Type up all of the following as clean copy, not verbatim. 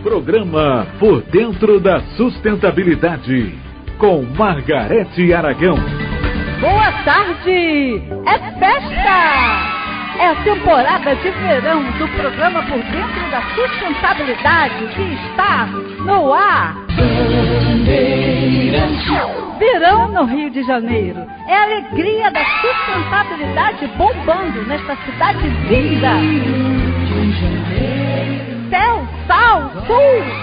Programa Por Dentro da Sustentabilidade, com Margarete Aragão. Boa tarde! É festa! É a temporada de verão do programa Por Dentro da Sustentabilidade que está no ar. Verão no Rio de Janeiro. É a alegria da sustentabilidade bombando nesta cidade linda. Céu, sal,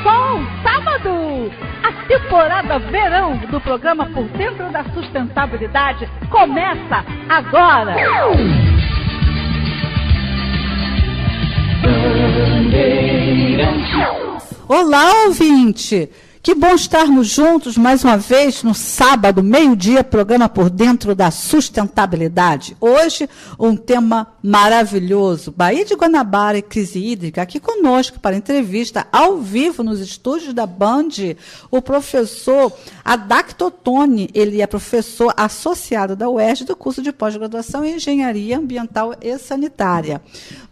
sol, sábado. A temporada verão do programa Por Dentro da Sustentabilidade começa agora. Olá, ouvinte! Que bom estarmos juntos mais uma vez no sábado, meio-dia, programa Por Dentro da Sustentabilidade. Hoje, um tema maravilhoso. Baía de Guanabara e crise hídrica. Aqui conosco para entrevista ao vivo nos estúdios da Band, o professor Adacto Ottoni. Ele é professor associado da UERJ do curso de pós-graduação em Engenharia Ambiental e Sanitária.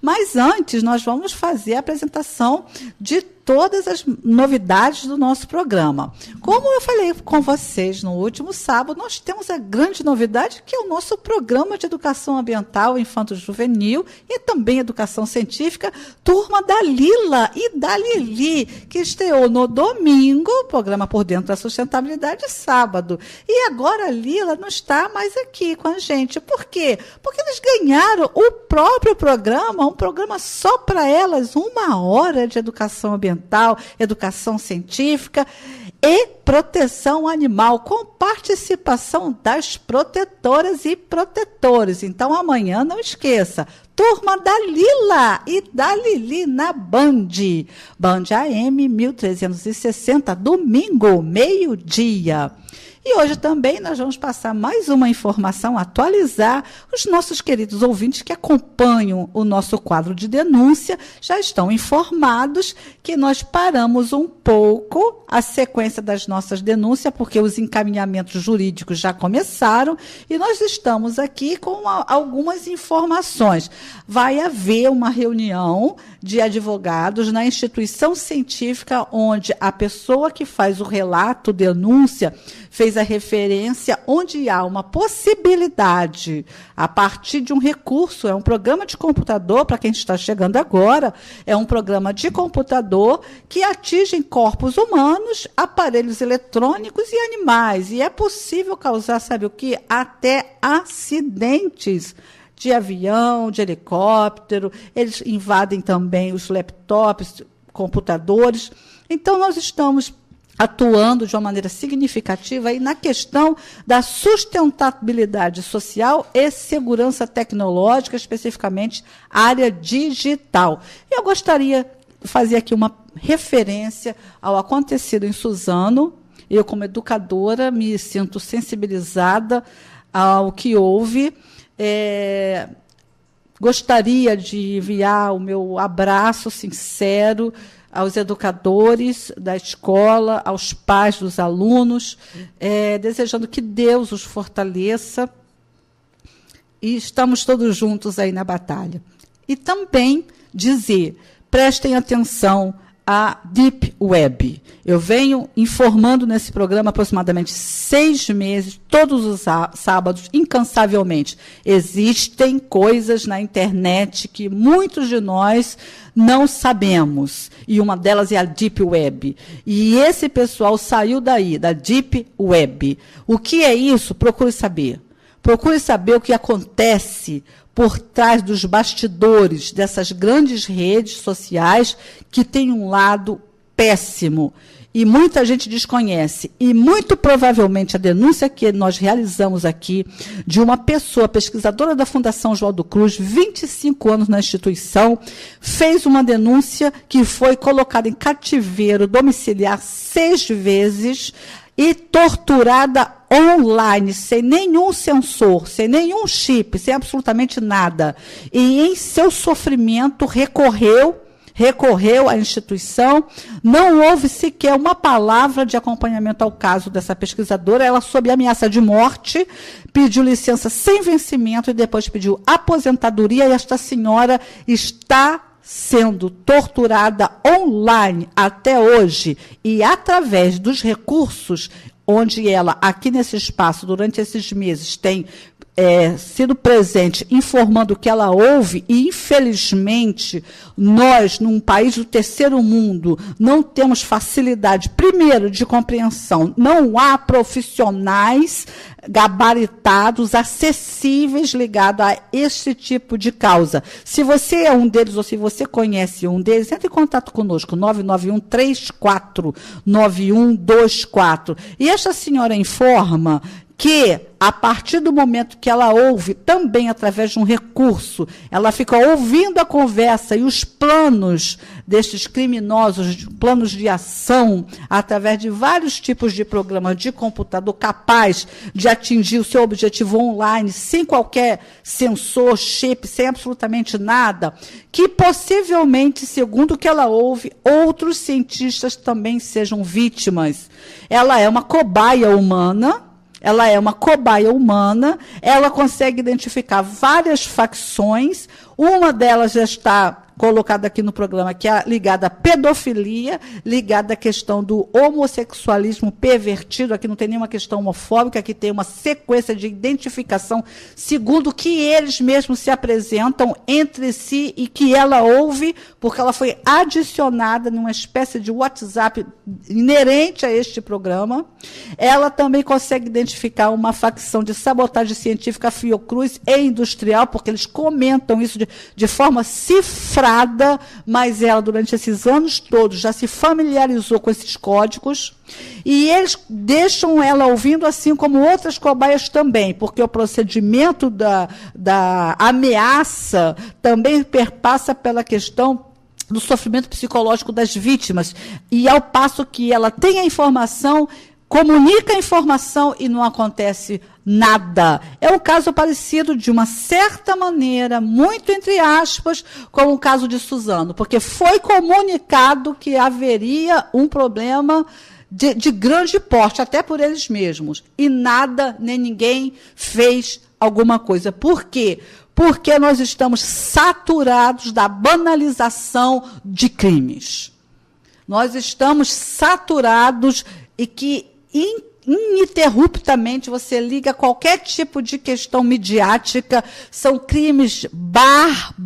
Mas antes, nós vamos fazer a apresentação de todas as novidades do nosso programa. Como eu falei com vocês no último sábado, nós temos a grande novidade, que é o nosso programa de educação ambiental infanto-juvenil e também educação científica, turma da Lila e da Lili, que estreou no domingo, o programa Por Dentro da Sustentabilidade, sábado. E agora a Lila não está mais aqui com a gente. Por quê? Porque eles ganharam o próprio programa, um programa só para elas, 1 hora de educação ambiental, educação científica e proteção animal, com participação das protetoras e protetores. Então, amanhã, não esqueça, turma da Lila e da Lili na Band. Band AM 1360, domingo, meio-dia. E hoje também nós vamos passar mais uma informação, atualizar. Os nossos queridos ouvintes que acompanham o nosso quadro de denúncia já estão informados que nós paramos um pouco a sequência das nossas denúncias, porque os encaminhamentos jurídicos já começaram e nós estamos aqui com algumas informações. Vai haver uma reunião de advogados na instituição científica onde a pessoa que faz o relato, denúncia, fez a referência onde há uma possibilidade, a partir de um recurso, é um programa de computador, para quem está chegando agora, é um programa de computador que atinge corpos humanos, aparelhos eletrônicos e animais. E é possível causar, sabe o quê? Até acidentes de avião, de helicóptero, eles invadem também os laptops, computadores. Então, nós estamos atuando de uma maneira significativa aí na questão da sustentabilidade social e segurança tecnológica, especificamente área digital. Eu gostaria de fazer aqui uma referência ao acontecido em Suzano. Eu, como educadora, me sinto sensibilizada ao que houve. Gostaria de enviar o meu abraço sincero aos educadores da escola, aos pais dos alunos, desejando que Deus os fortaleça, e estamos todos juntos aí na batalha. E também dizer, prestem atenção à Deep Web. Eu venho informando nesse programa há aproximadamente 6 meses, todos os sábados, incansavelmente. Existem coisas na internet que muitos de nós não sabemos. E uma delas é a Deep Web. E esse pessoal saiu daí, da Deep Web. O que é isso? Procure saber. Procure saber o que acontece por trás dos bastidores dessas grandes redes sociais que tem um lado péssimo. E muita gente desconhece. E muito provavelmente a denúncia que nós realizamos aqui de uma pessoa, pesquisadora da Fundação Oswaldo Cruz, 25 anos na instituição, fez uma denúncia que foi colocada em cativeiro domiciliar 6 vezes e torturada online, sem nenhum sensor, sem nenhum chip, sem absolutamente nada. E em seu sofrimento recorreu à instituição, não houve sequer uma palavra de acompanhamento ao caso dessa pesquisadora. Ela, sob ameaça de morte, pediu licença sem vencimento e depois pediu aposentadoria, e esta senhora está sendo torturada online até hoje e através dos recursos onde ela, aqui nesse espaço, durante esses meses, tem sido presente, informando o que ela ouve, e, infelizmente, nós, num país do terceiro mundo, não temos facilidade, primeiro, de compreensão. Não há profissionais gabaritados, acessíveis, ligados a esse tipo de causa. Se você é um deles, ou se você conhece um deles, entre em contato conosco, 991-34-9124. E esta senhora informa que, a partir do momento que ela ouve, também através de um recurso, ela fica ouvindo a conversa e os planos destes criminosos, planos de ação, através de vários tipos de programas de computador capaz de atingir o seu objetivo online, sem qualquer sensor, chip, sem absolutamente nada, que possivelmente, segundo o que ela ouve, outros cientistas também sejam vítimas. Ela é uma cobaia humana. Ela consegue identificar várias facções, uma delas já está colocada aqui no programa, que é ligada à pedofilia, ligada à questão do homossexualismo pervertido. Aqui não tem nenhuma questão homofóbica, aqui tem uma sequência de identificação, segundo que eles mesmos se apresentam entre si e que ela ouve, porque ela foi adicionada numa espécie de WhatsApp inerente a este programa. Ela também consegue identificar uma facção de sabotagem científica, Fiocruz e industrial, porque eles comentam isso de forma cifrada, mas ela, durante esses anos todos, já se familiarizou com esses códigos, e eles deixam ela ouvindo, assim como outras cobaias também, porque o procedimento da ameaça também perpassa pela questão do sofrimento psicológico das vítimas, e ao passo que ela tem a informação, comunica a informação e não acontece nada. É um caso parecido, de uma certa maneira, muito entre aspas, com o caso de Suzano, porque foi comunicado que haveria um problema de grande porte, até por eles mesmos, e nada, nem ninguém fez alguma coisa. Por quê? Porque nós estamos saturados da banalização de crimes. Nós estamos saturados e que ininterruptamente você liga qualquer tipo de questão midiática, são crimes bárbaros.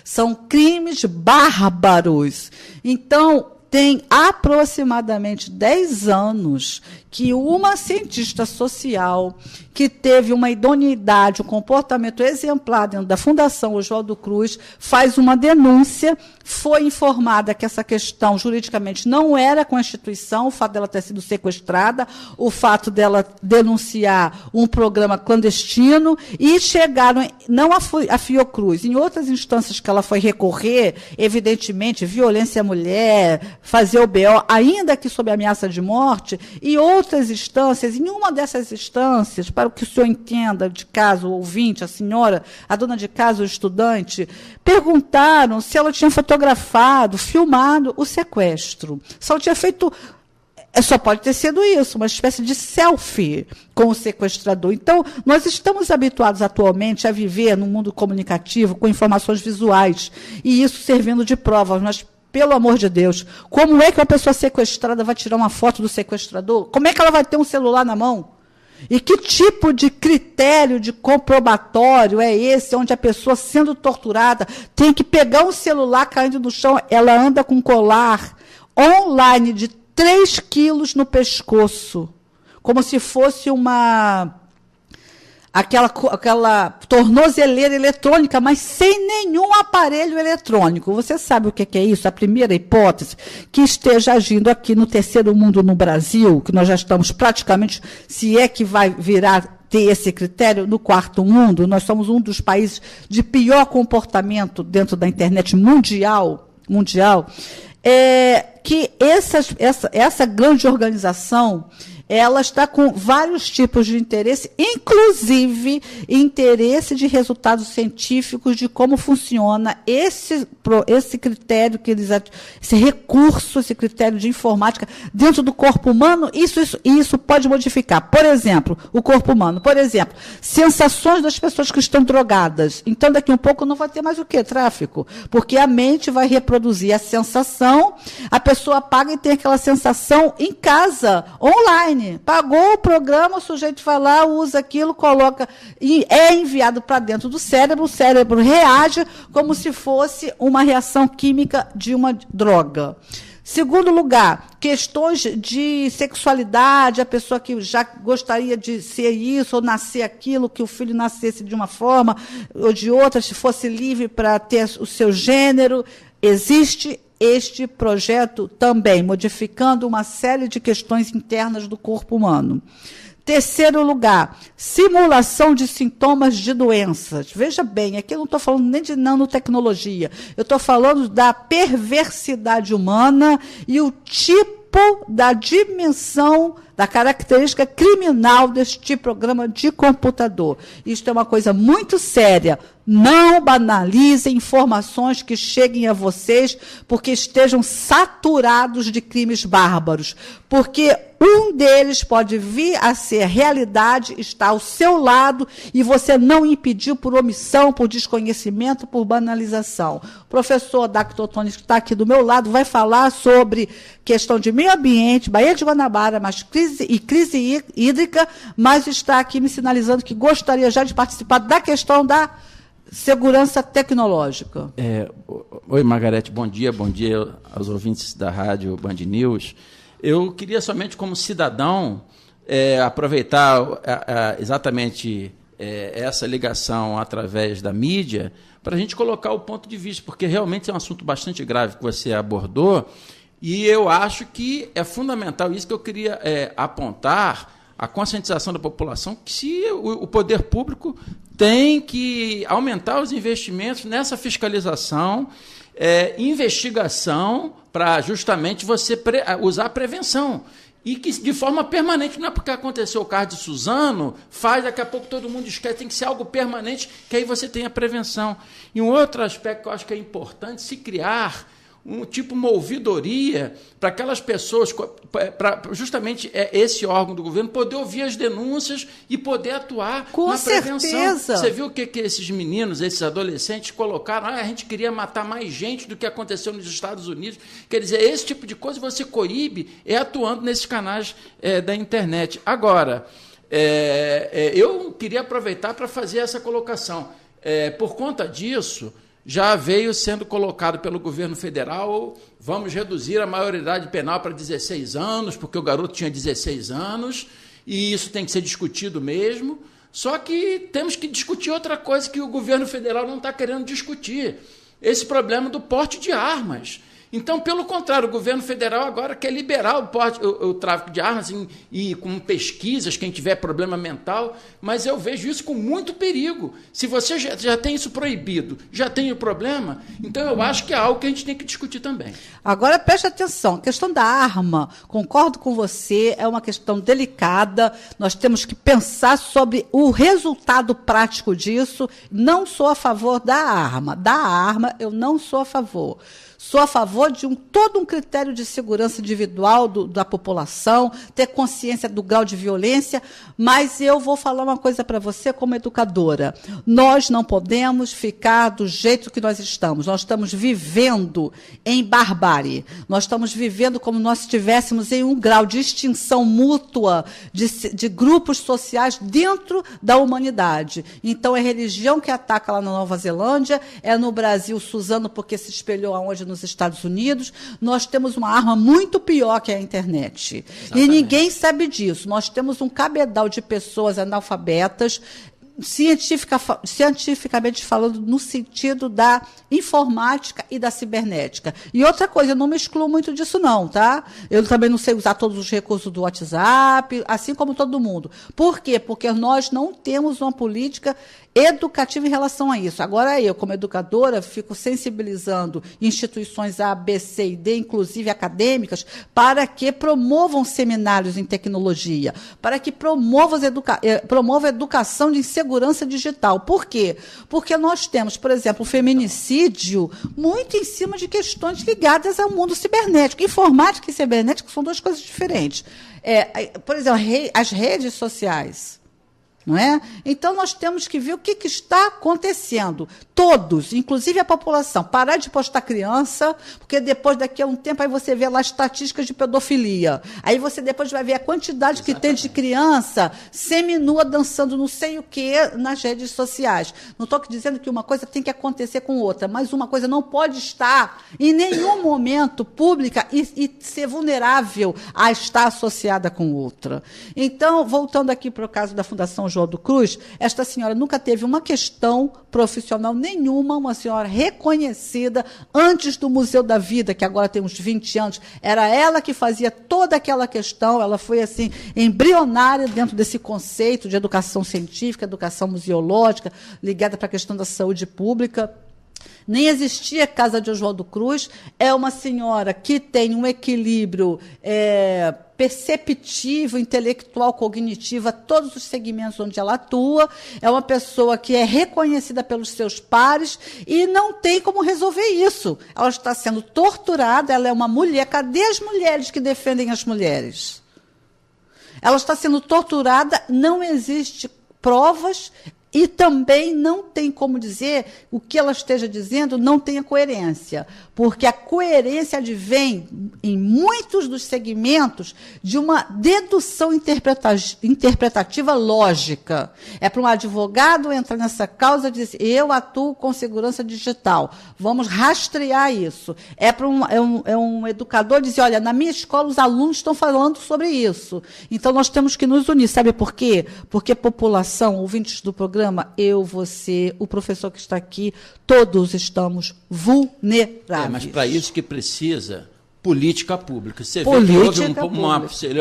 São crimes bárbaros. Então, tem aproximadamente 10 anos que uma cientista social que teve uma idoneidade, um comportamento exemplar dentro da Fundação Oswaldo Cruz, faz uma denúncia, foi informada que essa questão juridicamente não era com a instituição, o fato dela ter sido sequestrada, o fato dela denunciar um programa clandestino, e chegaram, não a Fiocruz, em outras instâncias que ela foi recorrer, evidentemente, violência à mulher, fazer o BO, ainda que sob ameaça de morte, e outras instâncias. Em uma dessas instâncias, para que o senhor entenda de caso, o ouvinte, a senhora, a dona de casa, o estudante, perguntaram se ela tinha fotografado, filmado o sequestro. Se ela tinha feito, só pode ter sido isso, uma espécie de selfie com o sequestrador. Então, nós estamos habituados atualmente a viver num mundo comunicativo com informações visuais, e isso servindo de prova. Mas, pelo amor de Deus, como é que uma pessoa sequestrada vai tirar uma foto do sequestrador? Como é que ela vai ter um celular na mão? E que tipo de critério de comprobatório é esse, onde a pessoa, sendo torturada, tem que pegar um celular caindo no chão, ela anda com um colar online de 3 quilos no pescoço, como se fosse aquela tornozeleira eletrônica, mas sem nenhum aparelho eletrônico. Você sabe o que é isso? A primeira hipótese, que esteja agindo aqui no terceiro mundo, no Brasil, que nós já estamos praticamente, se é que vai virar ter esse critério, no quarto mundo. Nós somos um dos países de pior comportamento dentro da internet mundial, que essa grande organização, ela está com vários tipos de interesse, inclusive interesse de resultados científicos de como funciona esse critério, esse recurso, esse critério de informática dentro do corpo humano. Isso pode modificar. Por exemplo, o corpo humano. Por exemplo, sensações das pessoas que estão drogadas. Então, daqui um pouco não vai ter mais o quê? Tráfico. Porque a mente vai reproduzir a sensação, a pessoa paga e tem aquela sensação em casa, online. Pagou o programa, o sujeito vai lá, usa aquilo, coloca, e é enviado para dentro do cérebro, o cérebro reage como se fosse uma reação química de uma droga. Segundo lugar, questões de sexualidade, a pessoa que já gostaria de ser isso ou nascer aquilo, que o filho nascesse de uma forma ou de outra, se fosse livre para ter o seu gênero. Existe este projeto também, modificando uma série de questões internas do corpo humano. Terceiro lugar, simulação de sintomas de doenças. Veja bem, aqui eu não estou falando nem de nanotecnologia, eu estou falando da perversidade humana e o tipo da dimensão, da característica criminal deste programa de computador. Isto é uma coisa muito séria. Não banalizem informações que cheguem a vocês porque estejam saturados de crimes bárbaros. Porque um deles pode vir a ser realidade, está ao seu lado e você não impediu por omissão, por desconhecimento, por banalização. O professor Dr. Tony, que está aqui do meu lado, vai falar sobre questão de meio ambiente, Baía de Guanabara, mas crise hídrica, mas está aqui me sinalizando que gostaria já de participar da questão da segurança tecnológica. Oi, Margarete, bom dia aos ouvintes da rádio Band News. Eu queria somente, como cidadão, aproveitar exatamente essa ligação através da mídia para a gente colocar o ponto de vista, porque realmente é um assunto bastante grave que você abordou, e eu acho que é fundamental isso que eu queria apontar, a conscientização da população, que se o poder público tem que aumentar os investimentos nessa fiscalização, investigação, para justamente você usar a prevenção. E que de forma permanente, não é porque aconteceu o caso de Suzano, daqui a pouco todo mundo esquece, tem que ser algo permanente, que aí você tem a prevenção. E um outro aspecto que eu acho que é importante, se criar uma ouvidoria para aquelas pessoas, para justamente esse órgão do governo poder ouvir as denúncias e poder atuar na prevenção. Certeza. Você viu o que esses meninos, esses adolescentes colocaram? A gente queria matar mais gente do que aconteceu nos Estados Unidos. Quer dizer, esse tipo de coisa você coíbe atuando nesses canais da internet. Agora, eu queria aproveitar para fazer essa colocação. Por conta disso, já veio sendo colocado pelo governo federal, vamos reduzir a maioridade penal para 16 anos, porque o garoto tinha 16 anos, e isso tem que ser discutido mesmo. Só que temos que discutir outra coisa que o governo federal não está querendo discutir, esse problema do porte de armas. Então, pelo contrário, o governo federal agora quer liberar o tráfico de armas e com pesquisas, quem tiver problema mental, mas eu vejo isso com muito perigo. Se você já tem isso proibido, já tem o problema, então eu acho que é algo que a gente tem que discutir também. Agora, preste atenção, a questão da arma, concordo com você, é uma questão delicada, nós temos que pensar sobre o resultado prático disso. Não sou a favor da arma eu não sou a favor. Sou a favor de todo um critério de segurança individual da população, ter consciência do grau de violência, mas eu vou falar uma coisa para você como educadora. Nós não podemos ficar do jeito que nós estamos. Nós estamos vivendo em barbárie. Nós estamos vivendo como nós estivéssemos em um grau de extinção mútua de grupos sociais dentro da humanidade. Então, é religião que ataca lá na Nova Zelândia, é no Brasil, Suzano, porque se espelhou aonde nos Estados Unidos. Nós temos uma arma muito pior que a internet. Exatamente. E ninguém sabe disso. Nós temos um cabedal de pessoas analfabetas, cientificamente falando, no sentido da informática e da cibernética. E outra coisa, eu não me excluo muito disso não, tá? Eu também não sei usar todos os recursos do WhatsApp, assim como todo mundo. Por quê? Porque nós não temos uma política educativa em relação a isso. Agora, eu, como educadora, fico sensibilizando instituições A, B, C e D, inclusive acadêmicas, para que promovam seminários em tecnologia, para que promovam a educação de segurança digital. Por quê? Porque nós temos, por exemplo, o feminicídio muito em cima de questões ligadas ao mundo cibernético. Informática e cibernética são duas coisas diferentes. Por exemplo, as redes sociais. Não é? Então, nós temos que ver o que está acontecendo. Todos, inclusive a população, parar de postar criança, porque depois, daqui a um tempo, aí você vê lá estatísticas de pedofilia. Aí você depois vai ver a quantidade que tem de criança seminua dançando não sei o quê nas redes sociais. Não estou dizendo que uma coisa tem que acontecer com outra, mas uma coisa não pode estar em nenhum momento pública e ser vulnerável a estar associada com outra. Então, voltando aqui para o caso da Fundação João do Cruz, esta senhora nunca teve uma questão profissional nenhuma, uma senhora reconhecida antes do Museu da Vida, que agora tem uns 20 anos, era ela que fazia toda aquela questão, ela foi assim embrionária dentro desse conceito de educação científica, educação museológica, ligada para a questão da saúde pública. Nem existia Casa de Oswaldo Cruz, é uma senhora que tem um equilíbrio perceptivo, intelectual, cognitivo, a todos os segmentos onde ela atua, é uma pessoa que é reconhecida pelos seus pares e não tem como resolver isso. Ela está sendo torturada, ela é uma mulher, cadê as mulheres que defendem as mulheres? Ela está sendo torturada, não existe provas, e também não tem como dizer o que ela esteja dizendo, não tem a coerência, porque a coerência advém, em muitos dos segmentos, de uma dedução interpretativa lógica. É para um advogado entrar nessa causa e dizer, eu atuo com segurança digital, vamos rastrear isso. É para um educador dizer, olha, na minha escola os alunos estão falando sobre isso, então nós temos que nos unir. Sabe por quê? Porque a população, ouvintes do programa, eu, você, o professor que está aqui, todos estamos vulneráveis. Mas para isso que precisa política pública. Você vê que houve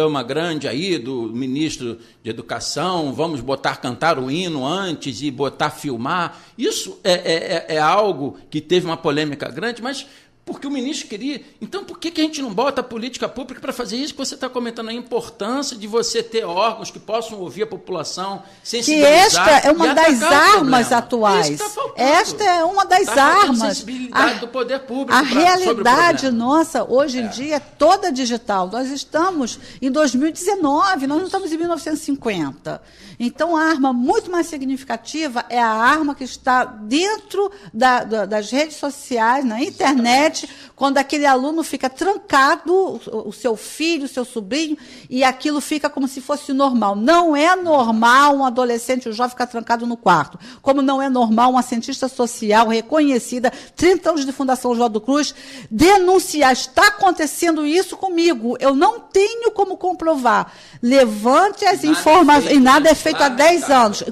uma grande aí do ministro de Educação, vamos cantar o hino antes e filmar. Isso é algo que teve uma polêmica grande, mas porque o ministro queria. Então, por que a gente não bota a política pública para fazer isso que você está comentando, a importância de você ter órgãos que possam ouvir a população, sensibilizar. Que esta é uma das armas atuais. Esta é uma das armas. A sensibilidade do poder público. A realidade nossa, hoje em dia, é toda digital. Nós estamos em 2019, nós não estamos em 1950. Então, a arma muito mais significativa é a arma que está dentro das redes sociais, na internet, quando aquele aluno fica trancado, o seu filho, o seu sobrinho, e aquilo fica como se fosse normal. Não é normal um adolescente, um jovem ficar trancado no quarto. Como não é normal uma cientista social reconhecida, 30 anos de Fundação Oswaldo Cruz, denunciar, está acontecendo isso comigo, eu não tenho como comprovar. Levante as informações, e nada é feito há 10 anos.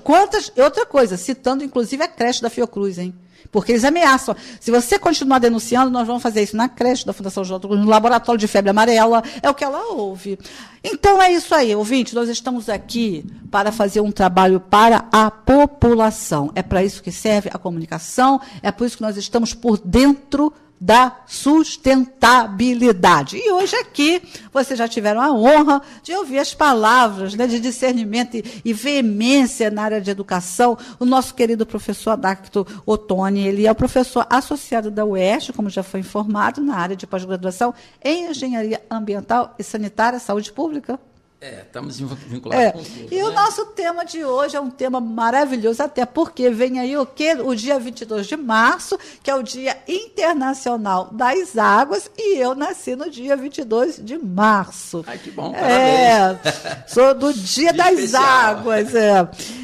Outra coisa, citando inclusive a creche da Fiocruz, hein? Porque eles ameaçam. Se você continuar denunciando, nós vamos fazer isso na creche da Fundação Oswaldo Cruz, no laboratório de febre amarela, é o que ela ouve. Então, é isso aí, ouvinte, nós estamos aqui para fazer um trabalho para a população. É para isso que serve a comunicação, é por isso que nós estamos por dentro da sustentabilidade. E hoje aqui, vocês já tiveram a honra de ouvir as palavras, né, de discernimento e veemência na área de educação. O nosso querido professor Adacto Ottoni, ele é o professor associado da UERJ, como já foi informado, na área de pós-graduação em Engenharia Ambiental e Sanitária, Saúde Pública. Estamos vinculados com tudo. E o nosso tema de hoje é um tema maravilhoso, até porque vem aí o quê? O dia 22 de março, que é o Dia Internacional das Águas, e eu nasci no dia 22 de março. Ai, que bom, parabéns. Sou do Dia das especial. Águas.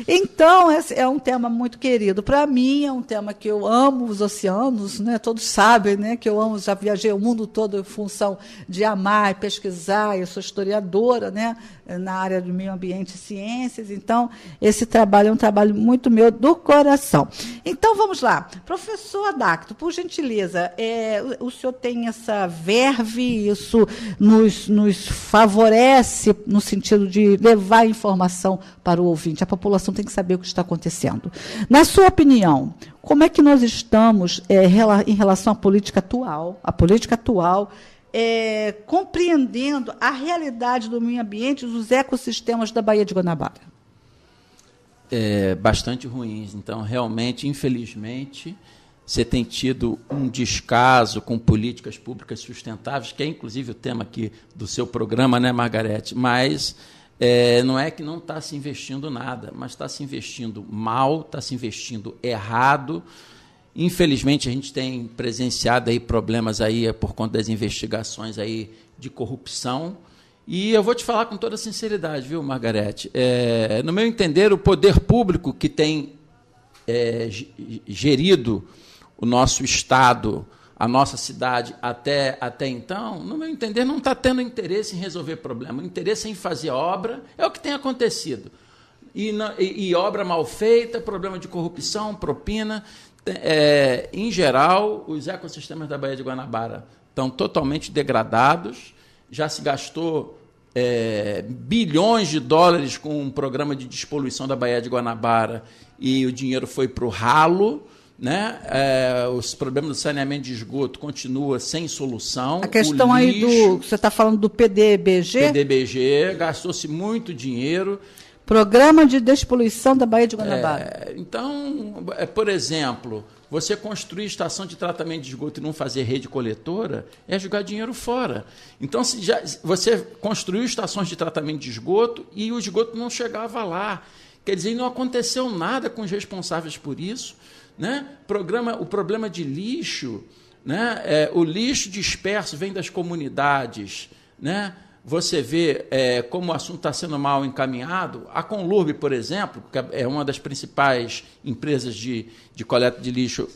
Então, esse é um tema muito querido. Para mim, é um tema que eu amo os oceanos, né? Todos sabem, né, que eu amo, já viajei o mundo todo em função de amar e pesquisar, eu sou historiadora, né? na área do meio ambiente e ciências. Então, esse trabalho é um trabalho muito meu do coração. Então, vamos lá. Professor Adacto, por gentileza, o senhor tem essa verve, isso nos favorece no sentido de levar informação para o ouvinte. A população tem que saber o que está acontecendo. Na sua opinião, como é que nós estamos em relação à política atual? A política atual compreendendo a realidade do meio ambiente e dos ecossistemas da Baía de Guanabara? Bastante ruins. Então, realmente, infelizmente, você tem tido um descaso com políticas públicas sustentáveis, que é, inclusive, o tema aqui do seu programa, né, Margarete? Mas não é que não está se investindo nada, mas está se investindo mal, está se investindo errado. Infelizmente, a gente tem presenciado aí problemas aí por conta das investigações aí de corrupção. E eu vou te falar com toda sinceridade, viu, Margarete? No meu entender, o poder público que tem gerido o nosso Estado, a nossa cidade até então, no meu entender, não está tendo interesse em resolver problema. O interesse em fazer obra é o que tem acontecido. E obra mal feita, problema de corrupção, propina. Em geral, os ecossistemas da Baía de Guanabara estão totalmente degradados. Já se gastou bilhões de dólares com um programa de despoluição da Baía de Guanabara e o dinheiro foi para o ralo, né? Os problemas do saneamento de esgoto continuam sem solução. A questão aí você está falando do PDBG? PDBG, gastou-se muito dinheiro. Programa de despoluição da Baía de Guanabara. Então, por exemplo, você construir estação de tratamento de esgoto e não fazer rede coletora é jogar dinheiro fora. Então, você construiu estações de tratamento de esgoto e o esgoto não chegava lá. Quer dizer, não aconteceu nada com os responsáveis por isso. Né? O problema de lixo, né? O lixo disperso vem das comunidades, né? Você vê como o assunto está sendo mal encaminhado. A Conlurb, por exemplo, que é uma das principais empresas de coleta de lixo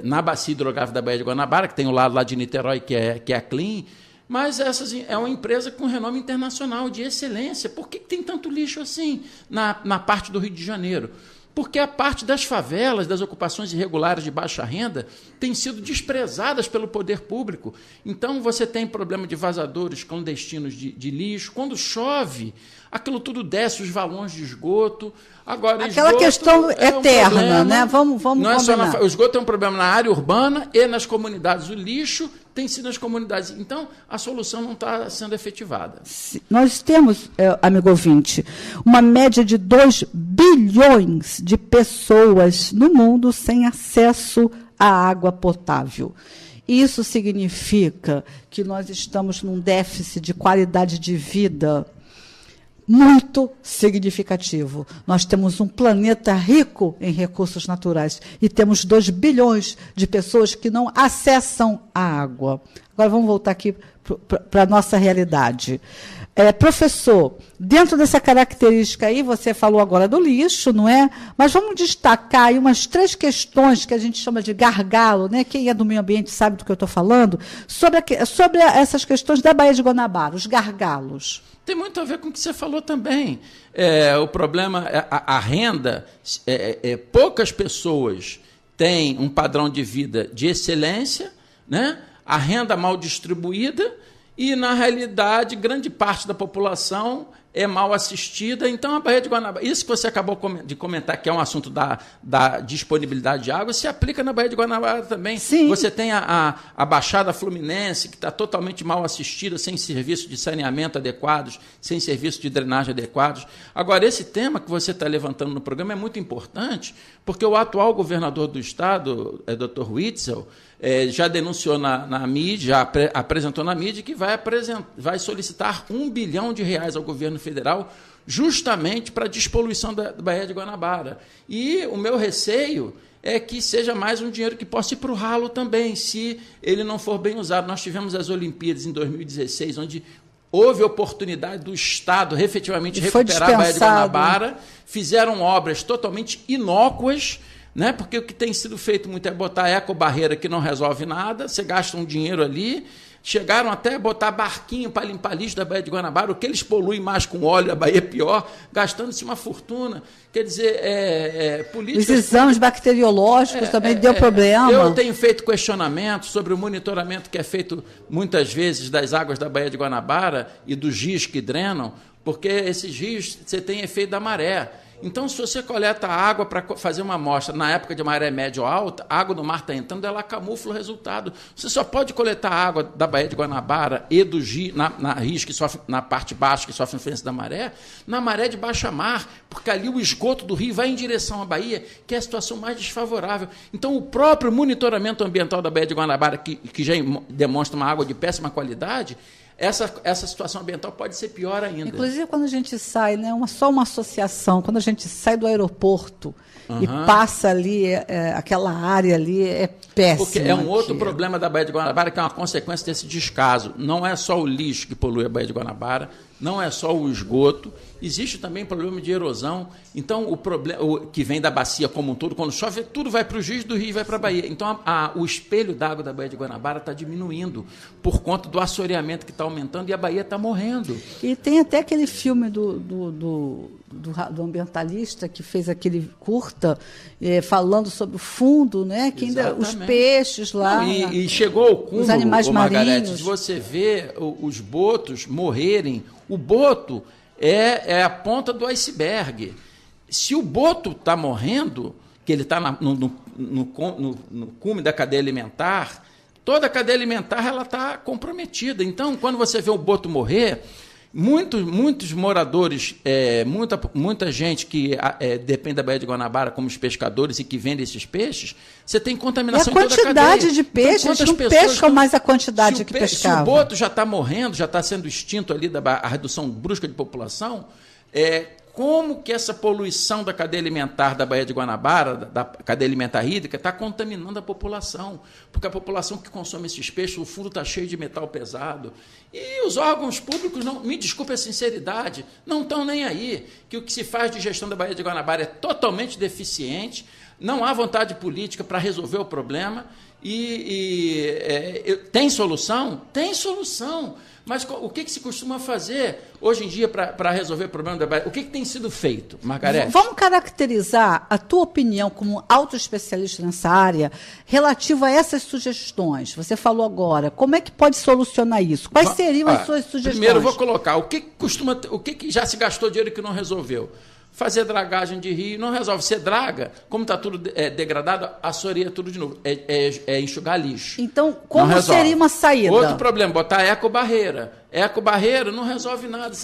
na bacia hidrográfica da Baía de Guanabara, que tem o lado lá de Niterói, que é a Clean, mas é uma empresa com renome internacional, de excelência. Por que tem tanto lixo assim na parte do Rio de Janeiro? Porque a parte das favelas, das ocupações irregulares de baixa renda, tem sido desprezadas pelo poder público. Então, você tem problema de vazadores clandestinos de lixo. Quando chove, aquilo tudo desce, os valões de esgoto. Agora, aquela questão eterna, né? Vamos não é só o esgoto é um problema na área urbana e nas comunidades. O lixo tem sido nas comunidades. Então, a solução não está sendo efetivada. Nós temos, amigo ouvinte, uma média de 2 bilhões de pessoas no mundo sem acesso à água potável. Isso significa que nós estamos num déficit de qualidade de vida muito significativo. Nós temos um planeta rico em recursos naturais e temos 2 bilhões de pessoas que não acessam a água. Agora vamos voltar aqui para a nossa realidade. Professor, dentro dessa característica aí, você falou agora do lixo, não é? Mas vamos destacar aí umas 3 questões que a gente chama de gargalo, né? Quem é do meio ambiente sabe do que eu estou falando, sobre essas questões da Baía de Guanabara, os gargalos. Tem muito a ver com o que você falou também. O problema, a renda, poucas pessoas têm um padrão de vida de excelência, né? A renda mal distribuída e, na realidade, grande parte da população é mal assistida. Então, a Baía de Guanabara, isso que você acabou de comentar, que é um assunto da disponibilidade de água, se aplica na Baía de Guanabara também. Sim. Você tem a Baixada Fluminense, que está totalmente mal assistida, sem serviço de saneamento adequados, sem serviço de drenagem adequados. Agora, esse tema que você está levantando no programa é muito importante, porque o atual governador do Estado, Dr. Witzel, já denunciou na mídia, já apresentou na mídia que vai solicitar R$1 bilhão ao governo federal justamente para a despoluição da Baía de Guanabara. E o meu receio é que seja mais um dinheiro que possa ir para o ralo também, se ele não for bem usado. Nós tivemos as Olimpíadas em 2016, onde houve oportunidade do Estado efetivamente recuperar a Baía de Guanabara, fizeram obras totalmente inócuas, né? Porque o que tem sido feito muito é botar ecobarreira que não resolve nada, você gasta um dinheiro ali, Chegaram até a botar barquinho para limpar lixo da Baía de Guanabara, o que eles poluem mais com óleo, a Baía é pior, gastando-se uma fortuna. Quer dizer, políticas... Os exames bacteriológicos também deu problema. Eu tenho feito questionamentos sobre o monitoramento que é feito muitas vezes das águas da Baía de Guanabara e dos rios que drenam, porque esses rios você tem efeito da maré. Então, se você coleta água para fazer uma amostra na época de maré média ou alta, a água do mar está entrando, ela camufla o resultado. Você só pode coletar água da Baía de Guanabara e do rios, rios que sofrem, na parte baixa, que sofrem influência da maré, na maré de baixa mar, porque ali o esgoto do rio vai em direção à Baía, que é a situação mais desfavorável. Então, o próprio monitoramento ambiental da Baía de Guanabara, que já demonstra uma água de péssima qualidade, essa situação ambiental pode ser pior ainda. Inclusive, quando a gente sai, né, só uma associação, quando a gente sai do aeroporto e passa ali, aquela área ali, é péssimo. Porque é um outro problema da Baía de Guanabara, que é uma consequência desse descaso. Não é só o lixo que polui a Baía de Guanabara, não é só o esgoto, existe também problema de erosão. Então, o problema que vem da bacia como um todo, quando chove, tudo vai para os rios, do rio vai para a Baía. Então, o espelho d'água da Baía de Guanabara está diminuindo por conta do assoreamento que está aumentando e a Baía está morrendo. E tem até aquele filme do ambientalista que fez aquele curta falando sobre o fundo, né? Que ainda os peixes lá. Não, e chegou ao cúmulo, os animais marinhos. De você ver os botos morrerem. O boto é a ponta do iceberg. Se o boto está morrendo, que ele está no cume da cadeia alimentar, toda a cadeia alimentar ela está comprometida. Então, quando você vê o boto morrer, muitos moradores, muita gente que depende da Baía de Guanabara, como os pescadores e que vendem esses peixes, você tem contaminação em toda a cadeia. E a quantidade de peixes, não pescam mais a quantidade que pescavam. Se o boto já está morrendo, já está sendo extinto ali a redução brusca de população, como que essa poluição da cadeia alimentar da Baía de Guanabara, da cadeia alimentar hídrica, está contaminando a população? Porque a população que consome esses peixes, o fundo está cheio de metal pesado. E os órgãos públicos, me desculpe a sinceridade, não estão nem aí, que o que se faz de gestão da Baía de Guanabara é totalmente deficiente, não há vontade política para resolver o problema. Tem solução? Tem solução. Mas o que se costuma fazer hoje em dia para resolver o problema da Baía? O que tem sido feito, Margarete? Vamos caracterizar a tua opinião como autoespecialista nessa área relativo a essas sugestões. Você falou agora. Como é que pode solucionar isso? Quais seriam as suas sugestões? Primeiro, eu vou colocar o que já se gastou dinheiro e que não resolveu. Fazer dragagem de rio não resolve. Você draga, como está tudo degradado, assoreia tudo de novo. Enxugar lixo. Então, como seria uma saída? Outro problema, botar ecobarreira. Ecobarreira não resolve nada.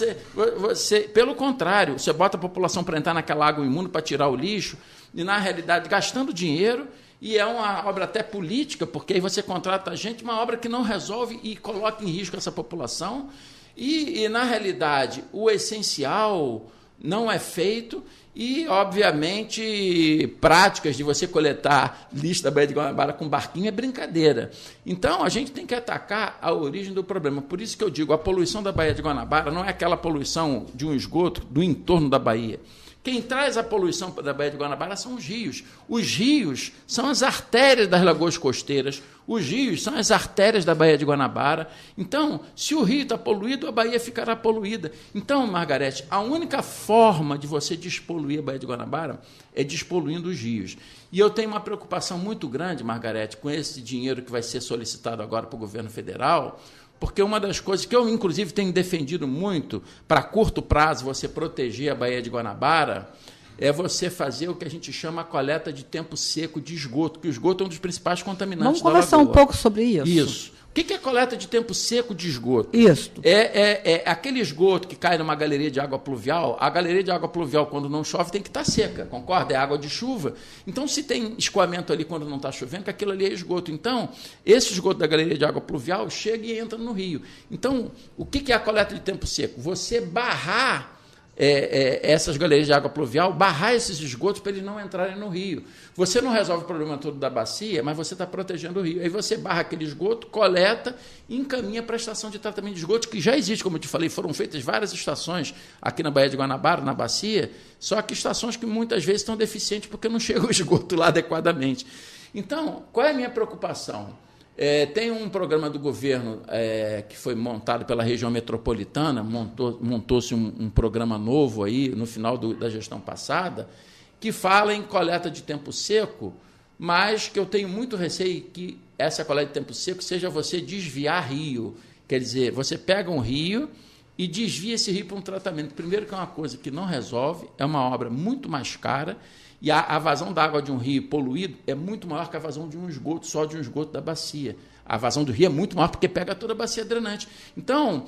Pelo contrário, você bota a população para entrar naquela água imunda para tirar o lixo, e, na realidade, gastando dinheiro, e é uma obra até política, porque aí você contrata gente, uma obra que não resolve e coloca em risco essa população. E na realidade, o essencial não é feito e, obviamente, práticas de você coletar lixo da Baía de Guanabara com barquinho é brincadeira. Então, a gente tem que atacar a origem do problema. Por isso que eu digo, a poluição da Baía de Guanabara não é aquela poluição de um esgoto do entorno da Baía. Quem traz a poluição da Baía de Guanabara são os rios. Os rios são as artérias das lagoas costeiras. Os rios são as artérias da Baía de Guanabara. Então, se o rio está poluído, a Baía ficará poluída. Então, Margarete, a única forma de você despoluir a Baía de Guanabara é despoluindo os rios. E eu tenho uma preocupação muito grande, Margarete, com esse dinheiro que vai ser solicitado agora para o governo federal, porque uma das coisas que eu, inclusive, tenho defendido muito, para curto prazo, você proteger a Baía de Guanabara, é você fazer o que a gente chama a coleta de tempo seco de esgoto, que o esgoto é um dos principais contaminantes da lagoa. Vamos conversar um pouco sobre isso. Isso. O que é coleta de tempo seco de esgoto? Isso. É aquele esgoto que cai numa galeria de água pluvial. A galeria de água pluvial, quando não chove, tem que estar seca, concorda? É água de chuva. Então, se tem escoamento ali quando não está chovendo, que aquilo ali é esgoto. Então, esse esgoto da galeria de água pluvial chega e entra no rio. Então, o que é a coleta de tempo seco? Você barrar essas galerias de água pluvial, barrar esses esgotos para eles não entrarem no rio. Você não resolve o problema todo da bacia, mas você está protegendo o rio. Aí você barra aquele esgoto, coleta e encaminha para a estação de tratamento de esgoto, que já existe, como eu te falei, foram feitas várias estações aqui na Baía de Guanabara, na bacia, só que estações que muitas vezes estão deficientes porque não chega o esgoto lá adequadamente. Então, qual é a minha preocupação? Tem um programa do governo que foi montado pela região metropolitana, montou-se um programa novo aí no final da gestão passada, que fala em coleta de tempo seco, mas que eu tenho muito receio que essa coleta de tempo seco seja você desviar rio. Quer dizer, você pega um rio e desvia esse rio para um tratamento. Primeiro que é uma coisa que não resolve, é uma obra muito mais cara, e a vazão da água de um rio poluído é muito maior que a vazão de um esgoto, só de um esgoto da bacia. A vazão do rio é muito maior porque pega toda a bacia drenante. Então,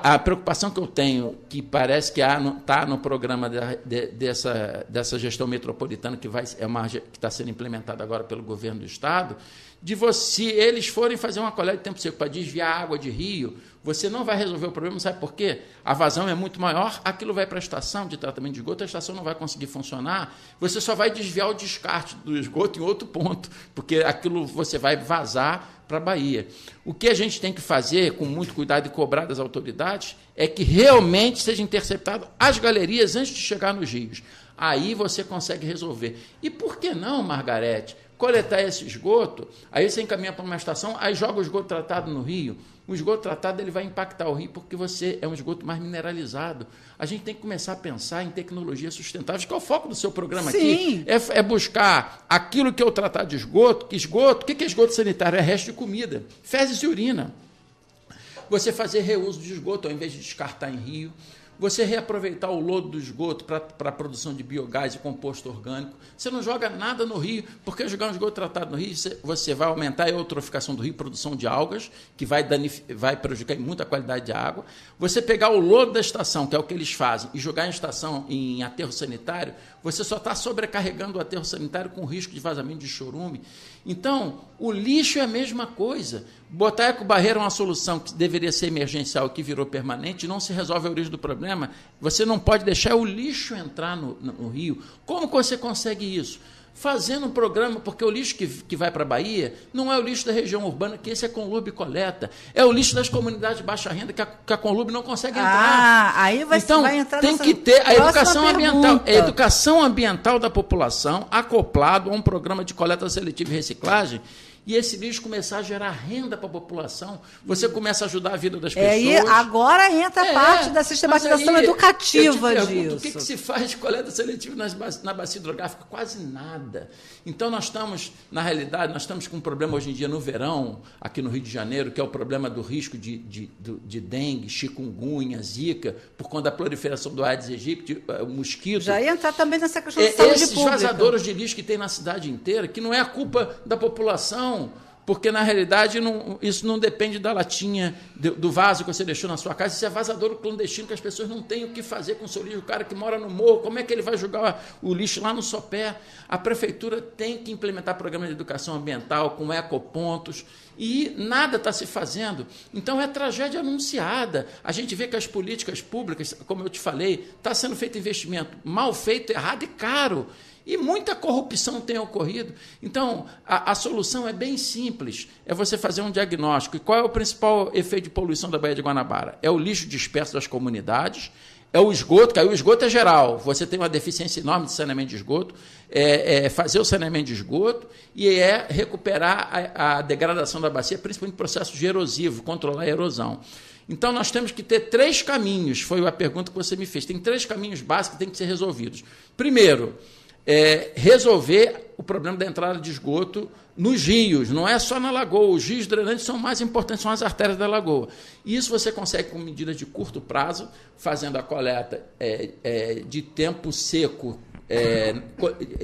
a preocupação que eu tenho, que parece que está no programa dessa gestão metropolitana, que está sendo implementada agora pelo governo do Estado, se eles forem fazer uma coleta de tempo seco para desviar a água de rio, você não vai resolver o problema, sabe por quê? A vazão é muito maior, aquilo vai para a estação de tratamento de esgoto, a estação não vai conseguir funcionar, você só vai desviar o descarte do esgoto em outro ponto, porque aquilo você vai vazar para a Bahia. O que a gente tem que fazer, com muito cuidado e cobrar das autoridades, é que realmente seja interceptado as galerias antes de chegar nos rios. Aí você consegue resolver. E por que não, Margarete, coletar esse esgoto, aí você encaminha para uma estação, aí joga o esgoto tratado no rio. O esgoto tratado ele vai impactar o rio porque você é um esgoto mais mineralizado. A gente tem que começar a pensar em tecnologias sustentáveis, que é o foco do seu programa. Sim. Aqui, é buscar aquilo que é o tratado de esgoto. O que é esgoto sanitário? É resto de comida, fezes e urina. Você fazer reuso de esgoto ao invés de descartar em rio. Você reaproveitar o lodo do esgoto para a produção de biogás e composto orgânico. Você não joga nada no rio, porque jogar um esgoto tratado no rio, você vai aumentar a eutroficação do rio, produção de algas, que vai prejudicar muito a qualidade de água. Você pegar o lodo da estação, que é o que eles fazem, e jogar em estação em aterro sanitário, você só está sobrecarregando o aterro sanitário com risco de vazamento de chorume. Então, o lixo é a mesma coisa. Botar ecobarreira é uma solução que deveria ser emergencial, que virou permanente, não se resolve a origem do problema. Você não pode deixar o lixo entrar no rio. Como que você consegue isso? Fazendo um programa, porque o lixo que vai para a Bahia não é o lixo da região urbana, que esse a Conlurb coleta, é o lixo das comunidades de baixa renda que a Conlurb não consegue entrar. Aí vai entrar tem que ter a educação ambiental, a educação ambiental da população acoplado a um programa de coleta seletiva e reciclagem, e esse lixo começar a gerar renda para a população, você começa a ajudar a vida das pessoas. E agora entra a parte da sistematização educativa disso. O que se faz de coleta seletiva na bacia hidrográfica? Quase nada. Então, na realidade, nós estamos com um problema hoje em dia no verão, aqui no Rio de Janeiro, que é o problema do risco de dengue, chikungunya, zika, por conta da proliferação do Aedes aegypti, o mosquito. Já ia entrar também nessa questão de saúde pública. Esses vazadouros de lixo que tem na cidade inteira, que não é a culpa da população, porque, na realidade, isso não depende da latinha, do vaso que você deixou na sua casa. Isso é vazadouro clandestino, que as pessoas não têm o que fazer com o seu lixo. O cara que mora no morro, como é que ele vai jogar o lixo lá no sopé? A prefeitura tem que implementar programas de educação ambiental com ecopontos, e nada está se fazendo. Então, é tragédia anunciada. A gente vê que as políticas públicas, como eu te falei, está sendo feito investimento mal feito, errado e caro. E muita corrupção tem ocorrido. Então, a solução é bem simples. É você fazer um diagnóstico. E qual é o principal efeito de poluição da Baía de Guanabara? É o lixo disperso das comunidades, é o esgoto, que aí o esgoto é geral. Você tem uma deficiência enorme de saneamento de esgoto, fazer o saneamento de esgoto e recuperar a degradação da bacia, principalmente processo de erosivo, controlar a erosão. Então, nós temos que ter 3 caminhos, foi a pergunta que você me fez. Tem 3 caminhos básicos que têm que ser resolvidos. Primeiro, resolver o problema da entrada de esgoto nos rios, não é só na lagoa. Os rios drenantes são mais importantes, são as artérias da lagoa. Isso você consegue com medidas de curto prazo, fazendo a coleta de tempo seco,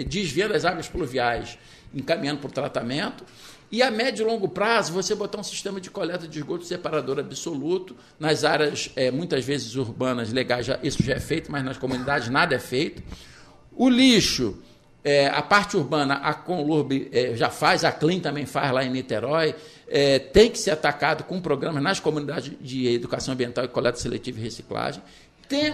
desviando as águas pluviais, encaminhando para o tratamento. E a médio e longo prazo, você botar um sistema de coleta de esgoto separador absoluto. Nas áreas, muitas vezes urbanas, legais, isso já é feito, mas nas comunidades nada é feito. O lixo, a parte urbana, a Conlurb já faz, a Clean também faz lá em Niterói, tem que ser atacado com programas nas comunidades de educação ambiental e coleta seletiva e reciclagem.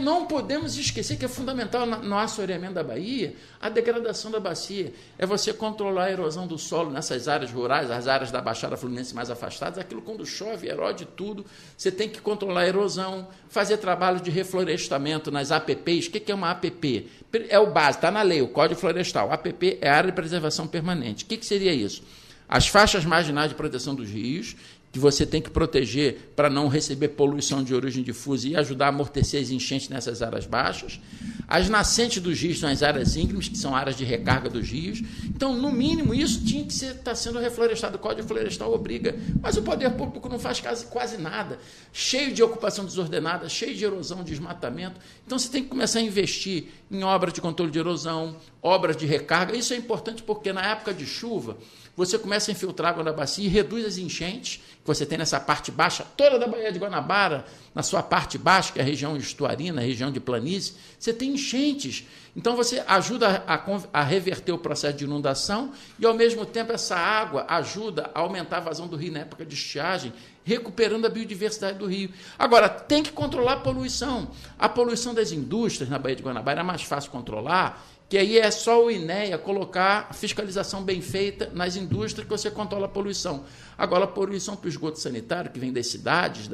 Não podemos esquecer que é fundamental no assoreamento da Bahia a degradação da bacia. É você controlar a erosão do solo nessas áreas rurais, as áreas da Baixada Fluminense mais afastadas. Aquilo, quando chove, erode tudo. Você tem que controlar a erosão, fazer trabalho de reflorestamento nas APPs. O que é uma APP? É o básico, está na lei, o Código Florestal. APP é Área de Preservação Permanente. O que seria isso? as faixas marginais de proteção dos rios, que você tem que proteger para não receber poluição de origem difusa e ajudar a amortecer as enchentes nessas áreas baixas. As nascentes dos rios são as áreas íngremes, que são áreas de recarga dos rios. Então, no mínimo, isso tinha que estar sendo reflorestado. O Código Florestal obriga. Mas o poder público não faz quase nada. Cheio de ocupação desordenada, cheio de erosão, desmatamento. Então, você tem que começar a investir em obras de controle de erosão, obras de recarga. Isso é importante porque, na época de chuva, você começa a infiltrar água na bacia e reduz as enchentes que você tem nessa parte baixa, toda da Baía de Guanabara, na sua parte baixa, que é a região estuarina, a região de planície, você tem enchentes. Então, você ajuda a reverter o processo de inundação e, ao mesmo tempo, essa água ajuda a aumentar a vazão do rio na época de estiagem, recuperando a biodiversidade do rio. Agora, tem que controlar a poluição. A poluição das indústrias na Baía de Guanabara é mais fácil controlar, que aí é só o INEA colocar a fiscalização bem feita nas indústrias que você controla a poluição. Agora, a poluição para o esgoto sanitário, que vem das cidades,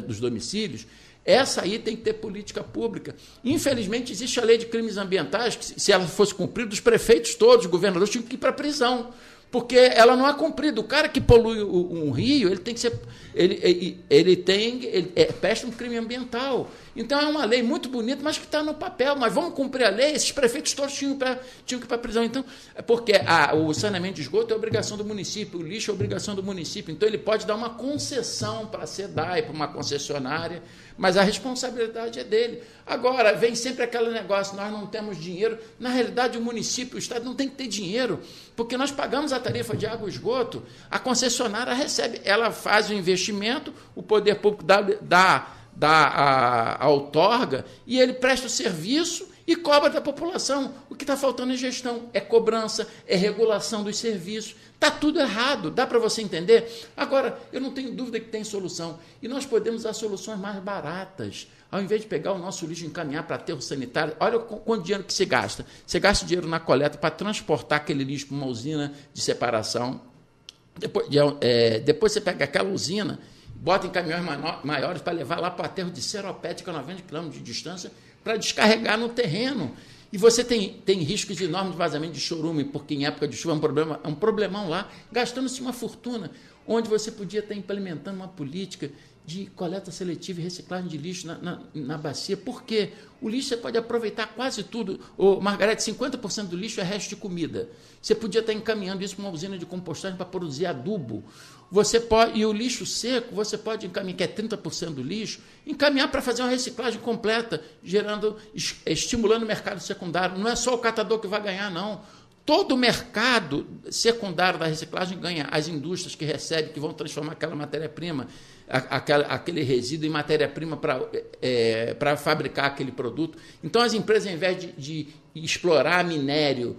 dos domicílios, essa aí tem que ter política pública. Infelizmente, existe a lei de crimes ambientais, que, se ela fosse cumprida, os prefeitos todos, os governadores, tinham que ir para a prisão, porque ela não é cumprida. O cara que polui um rio, ele tem que ser... presta um crime ambiental. Então, é uma lei muito bonita, mas que está no papel. Mas vamos cumprir a lei? Esses prefeitos todos tinham que ir para a prisão. Então, porque o saneamento de esgoto é obrigação do município, o lixo é obrigação do município. Então, ele pode dar uma concessão para a SEDAI, para uma concessionária, mas a responsabilidade é dele. Agora, vem sempre aquele negócio, nós não temos dinheiro. Na realidade, o município, o Estado não tem que ter dinheiro, porque nós pagamos a tarifa de água e esgoto, a concessionária recebe, ela faz o investimento, o poder público dá a outorga e ele presta o serviço e cobra da população. O que está faltando é gestão, é cobrança, é regulação dos serviços. Está tudo errado, dá para você entender? Agora, eu não tenho dúvida que tem solução. E nós podemos dar soluções mais baratas. Ao invés de pegar o nosso lixo e encaminhar para aterro sanitário, olha quanto dinheiro que se gasta. Você gasta dinheiro na coleta para transportar aquele lixo para uma usina de separação. Depois você pega aquela usina, bota em caminhões maiores para levar lá para o aterro de Seropédica, 90 km de distância, para descarregar no terreno. E você tem riscos de enorme vazamento de chorume, porque em época de chuva é um problemão lá, gastando-se uma fortuna, onde você podia estar implementando uma política de coleta seletiva e reciclagem de lixo na bacia. Por quê? O lixo você pode aproveitar quase tudo. Margarete, 50% do lixo é resto de comida. Você podia estar encaminhando isso para uma usina de compostagem para produzir adubo. E o lixo seco, você pode encaminhar, que é 30% do lixo, encaminhar para fazer uma reciclagem completa, estimulando o mercado secundário. Não é só o catador que vai ganhar, não. Todo o mercado secundário da reciclagem ganha. As indústrias que recebem, que vão transformar aquela matéria-prima, aquele resíduo em matéria-prima para fabricar aquele produto. Então, as empresas, ao invés de explorar minério,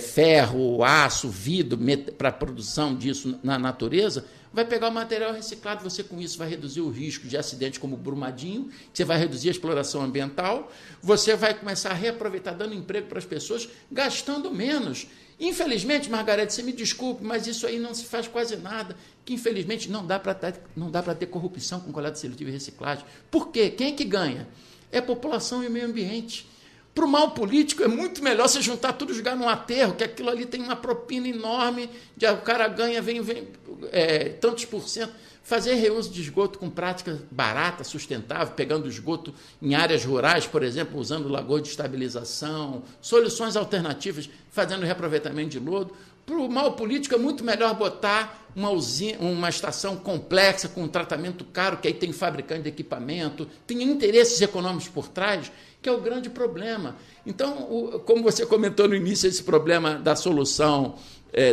ferro, aço, vidro, para a produção disso na natureza, vai pegar o material reciclado. Você, com isso, vai reduzir o risco de acidentes como o Brumadinho, você vai reduzir a exploração ambiental, você vai começar a reaproveitar, dando emprego para as pessoas, gastando menos. Infelizmente, Margarete, você me desculpe, mas isso aí não se faz quase nada, que infelizmente não dá para ter corrupção com coleta seletiva e reciclagem. Por quê? Quem é que ganha? É a população e o meio ambiente. Para o mal político, é muito melhor você juntar tudo e jogar num aterro, que aquilo ali tem uma propina enorme, o cara ganha, vem tantos por cento. Fazer reuso de esgoto com prática barata, sustentável, pegando esgoto em áreas rurais, por exemplo, usando lagoa de estabilização, soluções alternativas, fazendo reaproveitamento de lodo. Para o mal político, é muito melhor botar uma estação complexa, com um tratamento caro, que aí tem fabricante de equipamento, tem interesses econômicos por trás, que é o grande problema. Então, como você comentou no início, esse problema da solução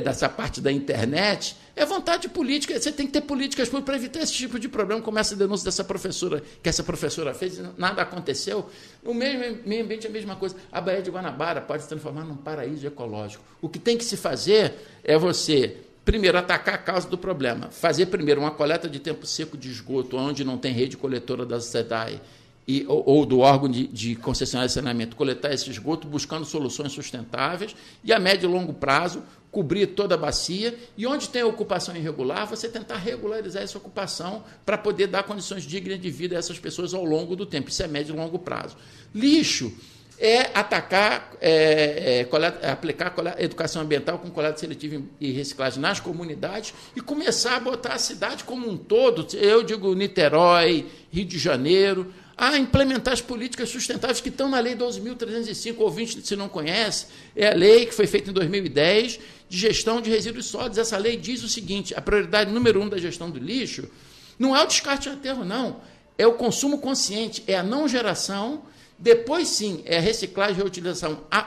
dessa parte da internet, é vontade política. Você tem que ter políticas públicas para evitar esse tipo de problema, como essa denúncia dessa professora, que essa professora fez, nada aconteceu. O meio ambiente é a mesma coisa. A Baía de Guanabara pode se transformar num paraíso ecológico. O que tem que se fazer é você, primeiro, atacar a causa do problema. Fazer, primeiro, uma coleta de tempo seco de esgoto, onde não tem rede coletora da SEDAI, ou do órgão de concessionária de saneamento, coletar esse esgoto buscando soluções sustentáveis e, a médio e longo prazo, cobrir toda a bacia, e onde tem ocupação irregular, você tentar regularizar essa ocupação para poder dar condições dignas de vida a essas pessoas ao longo do tempo. Isso é médio e longo prazo. Lixo é atacar, aplicar educação ambiental com coleta seletiva e reciclagem nas comunidades e começar a botar a cidade como um todo, eu digo Niterói, Rio de Janeiro, a implementar as políticas sustentáveis que estão na Lei 12.305, ouvinte, se não conhece, é a lei que foi feita em 2010 de gestão de resíduos sólidos. Essa lei diz o seguinte: a prioridade número 1 da gestão do lixo não é o descarte em aterro, não, é o consumo consciente, é a não geração. Depois, sim, é a reciclagem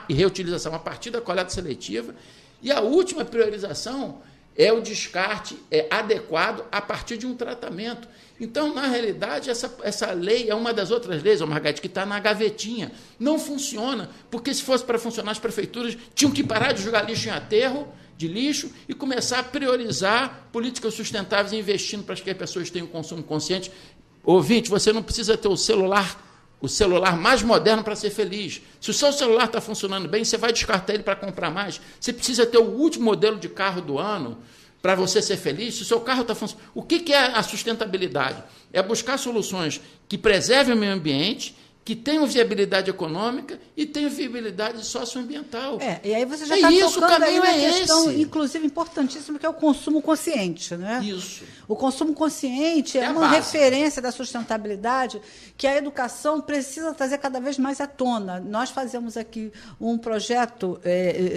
e reutilização a partir da coleta seletiva. E a última priorização é o descarte adequado a partir de um tratamento. Então, na realidade, essa lei é uma das outras leis, Margarete, que está na gavetinha. Não funciona, porque se fosse para funcionar, as prefeituras tinham que parar de jogar lixo em aterro, de lixo, e começar a priorizar políticas sustentáveis, investindo para que as pessoas tenham consumo consciente. Ouvinte, você não precisa ter o celular mais moderno para ser feliz. Se o seu celular está funcionando bem, você vai descartar ele para comprar mais. Você precisa ter o último modelo de carro do ano para você ser feliz. Se o seu carro está funcionando... O que é a sustentabilidade? É buscar soluções que preservem o meio ambiente, que tenham viabilidade econômica e tenham viabilidade socioambiental. E aí você já está tocando aí uma questão, inclusive, importantíssima, que é o consumo consciente. Né? Isso. O consumo consciente é uma referência da sustentabilidade que a educação precisa trazer cada vez mais à tona. Nós fazemos aqui um projeto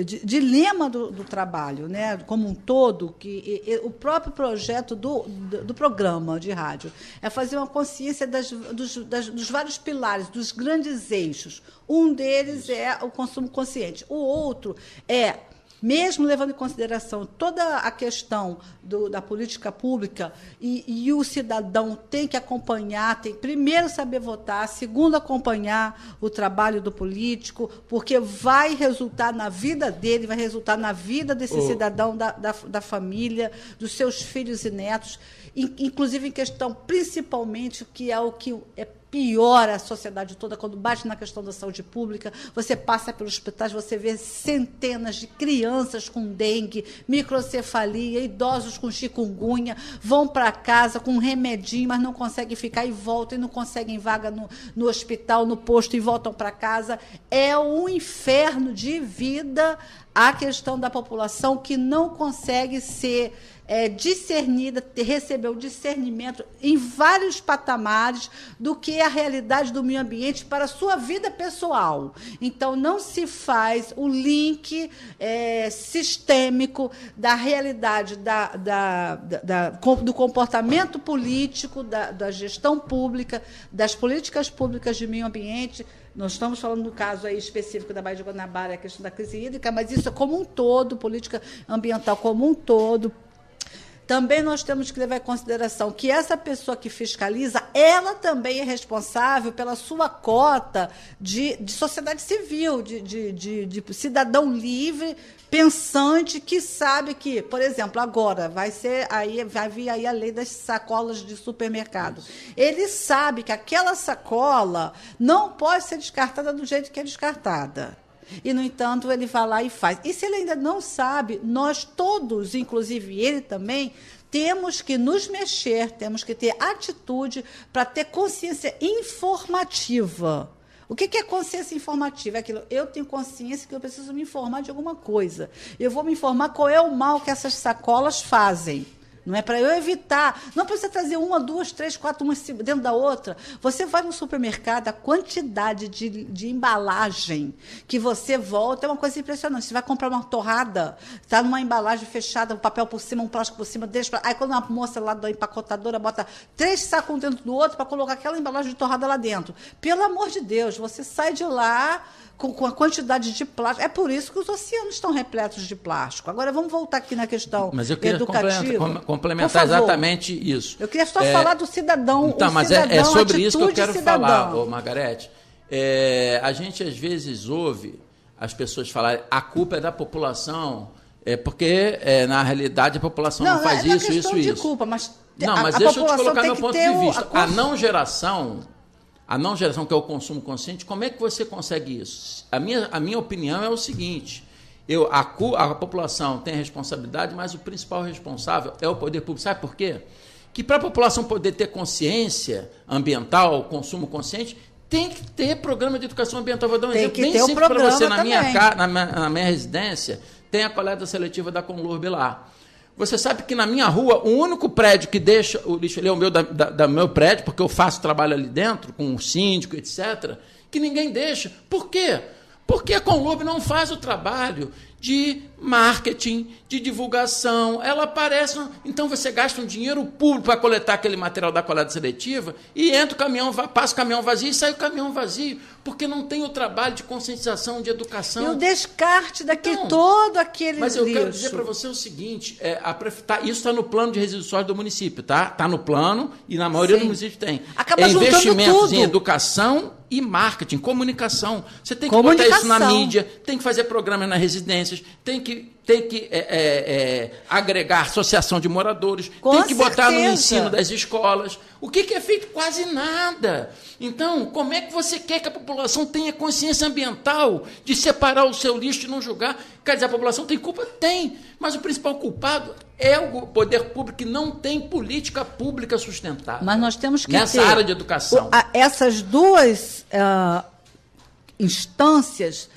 de lema do trabalho, né? Como um todo, que o próprio projeto do programa de rádio é fazer uma consciência dos vários pilares, dos grandes eixos. Um deles é o consumo consciente. O outro é, mesmo levando em consideração toda a questão da política pública, e o cidadão tem que acompanhar, tem que primeiro saber votar, segundo acompanhar o trabalho do político, porque vai resultar na vida dele, vai resultar na vida desse cidadão, da família, dos seus filhos e netos, inclusive em questão, principalmente, que é o que piora a sociedade toda, quando bate na questão da saúde pública. Você passa pelos hospitais, você vê centenas de crianças com dengue, microcefalia, idosos com chikungunya, vão para casa com um remedinho, mas não conseguem ficar e voltam, e não conseguem vaga no hospital, no posto, e voltam para casa. É um inferno de vida a questão da população que não consegue ser discernida, receber o discernimento em vários patamares do que é a realidade do meio ambiente para a sua vida pessoal. Então, não se faz o link sistêmico da realidade do comportamento político, da gestão pública, das políticas públicas de meio ambiente. Nós estamos falando do caso aí específico da Baía de Guanabara, a questão da crise hídrica, mas isso é como um todo, política ambiental como um todo. Também nós temos que levar em consideração que essa pessoa que fiscaliza, ela também é responsável pela sua cota de sociedade civil, de cidadão livre, pensante, que sabe que, por exemplo, agora vai vir aí a lei das sacolas de supermercado. Ele sabe que aquela sacola não pode ser descartada do jeito que é descartada. E, no entanto, ele vai lá e faz. E se ele ainda não sabe, nós todos, inclusive ele também, temos que nos mexer, temos que ter atitude para ter consciência informativa. O que é consciência informativa? É aquilo, eu tenho consciência que eu preciso me informar de alguma coisa. Eu vou me informar qual é o mal que essas sacolas fazem. Não é para eu evitar. Não precisa trazer uma, duas, três, quatro, uma dentro da outra. Você vai no supermercado, a quantidade de embalagem que você volta é uma coisa impressionante. Você vai comprar uma torrada, está numa embalagem fechada, um papel por cima, um plástico por cima, deixa. Aí quando uma moça lá da empacotadora bota 3 sacos um dentro do outro para colocar aquela embalagem de torrada lá dentro. Pelo amor de Deus, você sai de lá com a quantidade de plástico. É por isso que os oceanos estão repletos de plástico. Agora, vamos voltar aqui na questão educativa. Mas eu queria complementar exatamente isso. Eu queria só falar do cidadão. Então, mas é sobre isso que eu quero falar, Margarete. A gente, às vezes, ouve as pessoas falarem a culpa é da população, porque, na realidade, a população não faz isso, isso, isso. Culpa, mas deixa eu te colocar meu ponto de vista. A não geração, que é o consumo consciente, como é que você consegue isso? A minha opinião é o seguinte: a população tem a responsabilidade, mas o principal responsável é o poder público. Sabe por quê? Que para a população poder ter consciência ambiental, consumo consciente, Tem que ter programa de educação ambiental. Vou dar um Tem exemplo que bem ter o simples para você. programa Na minha residência, tem a coleta seletiva da Conlurb lá. Você sabe que na minha rua, o único prédio que deixa o lixo ali é o meu, da meu prédio, porque eu faço trabalho ali dentro, com o síndico, etc., que ninguém deixa. Por quê? Porque a Conlurb não faz o trabalho de marketing, de divulgação. Ela aparece... Então, você gasta um dinheiro público para coletar aquele material da coleta seletiva e entra o caminhão, passa o caminhão vazio e sai o caminhão vazio, porque não tem o trabalho de conscientização, de educação. E o descarte todo aquele mas eu lixo. quero dizer para você o seguinte, isso está no plano de resíduos sólidos do município, tá? Está no plano e na maioria dos municípios tem. Acaba juntando investimentos tudo. em educação e marketing, comunicação. Você tem que botar isso na mídia, tem que fazer programas nas residências, tem que agregar associação de moradores, tem que botar no ensino das escolas. O que é feito? Quase nada. Então, como é que você quer que a população tenha consciência ambiental de separar o seu lixo e não julgar? Quer dizer, a população tem culpa? Tem. Mas o principal culpado é o poder público que não tem política pública sustentável. Mas nós temos que nessa área de educação. Essas duas instâncias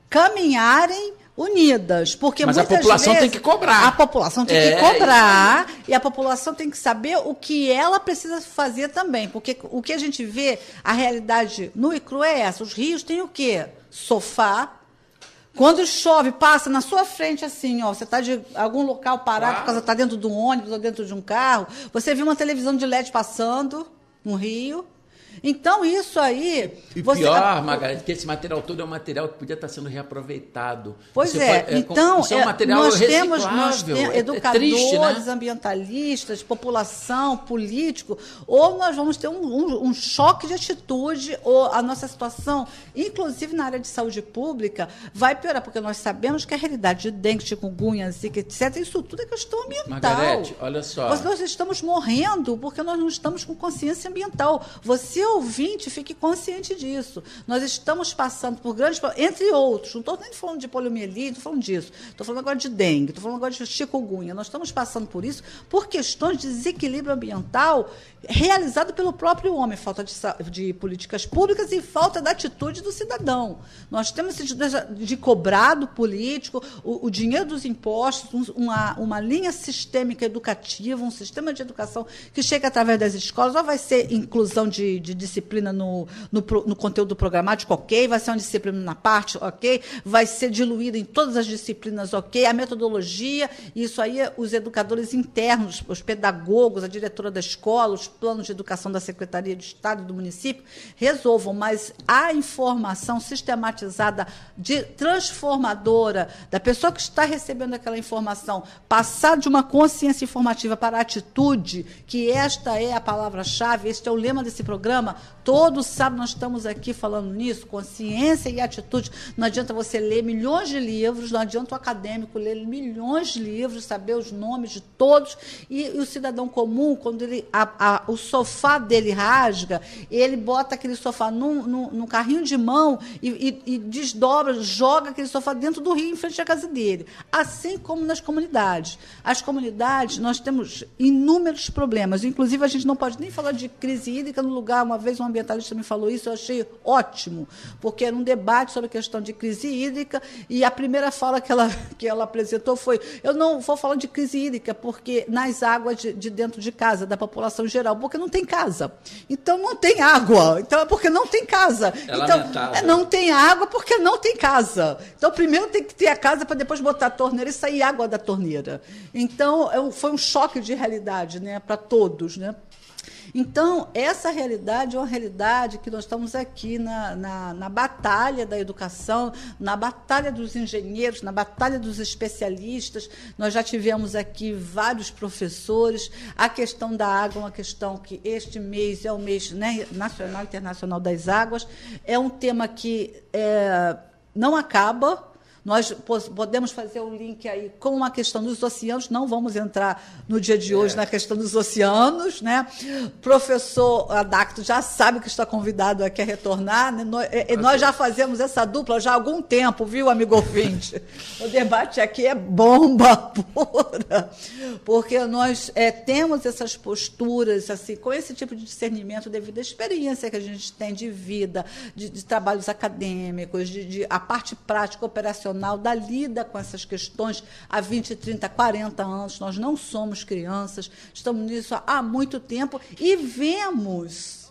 caminharem unidas, porque mas muitas a população vezes tem que cobrar. A população tem que cobrar e a população tem que saber o que ela precisa fazer também, porque o que a gente vê, a realidade nua e crua é essa. Os rios têm o quê? Sofá. Quando chove, passa na sua frente assim, ó, você está de algum local parado, por causa está dentro de um ônibus ou dentro de um carro, você viu uma televisão de LED passando no rio. Então, isso aí... E pior, Margarete, que esse material todo é um material que podia estar sendo reaproveitado. Pois então, isso é um material nós temos educadores, triste, né? ambientalistas, população, político, ou nós vamos ter um choque de atitude, ou a nossa situação, inclusive na área de saúde pública, vai piorar, porque nós sabemos que a realidade de dengue, chikungunya, zika, etc., isso tudo é questão ambiental. Margarete, olha só. Nós estamos morrendo porque nós não estamos com consciência ambiental. Você, ouvinte, fique consciente disso. Nós estamos passando por grandes problemas, entre outros. Não estou nem falando de poliomielite, não estou falando disso. Estou falando agora de dengue, estou falando agora de chikungunya. Nós estamos passando por isso por questões de desequilíbrio ambiental realizado pelo próprio homem, falta de políticas públicas e falta da atitude do cidadão. Nós temos de cobrar do político o dinheiro dos impostos, uma linha sistêmica educativa, um sistema de educação que chega através das escolas, ou vai ser inclusão de disciplina no conteúdo programático, ok, vai ser uma disciplina na parte, ok, vai ser diluída em todas as disciplinas, ok, a metodologia, isso aí os educadores internos, os pedagogos, a diretora da escola, os planos de educação da Secretaria de Estado e do município resolvam, mas a informação sistematizada, transformadora, da pessoa que está recebendo aquela informação, passar de uma consciência informativa para a atitude, que esta é a palavra-chave, este é o lema desse programa. Todo sábado nós estamos aqui falando nisso, consciência e atitude. Não adianta você ler milhões de livros, não adianta o acadêmico ler milhões de livros, saber os nomes de todos, e o cidadão comum, quando o sofá dele rasga, ele bota aquele sofá num carrinho de mão e desdobra, joga aquele sofá dentro do rio, em frente à casa dele. Assim como nas comunidades. As comunidades, nós temos inúmeros problemas, inclusive a gente não pode nem falar de crise hídrica no lugar. Uma vez um ambientalista me falou isso, eu achei ótimo, porque era um debate sobre a questão de crise hídrica, e a primeira fala que ela apresentou foi: eu não vou falar de crise hídrica porque nas águas de dentro de casa, da população geral, porque não tem casa. Então, não tem água. Então, é porque não tem casa. Não tem água porque não tem casa. Então, primeiro tem que ter a casa para depois botar a torneira e sair água da torneira. Então, foi um choque de realidade, né, para todos, né? Então, essa realidade é uma realidade que nós estamos aqui na batalha da educação, na batalha dos engenheiros, na batalha dos especialistas. Nós já tivemos aqui vários professores. A questão da água é uma questão que este mês é o mês, né, nacional e internacional das águas. É um tema que não acaba. Nós podemos fazer o link aí com a questão dos oceanos, não vamos entrar no dia de hoje na questão dos oceanos, né? Professor Adacto já sabe que está convidado aqui a retornar, né? Nós já fazemos essa dupla já há algum tempo, viu, amigo ouvinte? O debate aqui é bomba pura, porque nós temos essas posturas, assim, com esse tipo de discernimento devido à experiência que a gente tem de vida, de trabalhos acadêmicos, a parte prática operacional da lida com essas questões há 20, 30, 40 anos. Nós não somos crianças, estamos nisso há muito tempo e vemos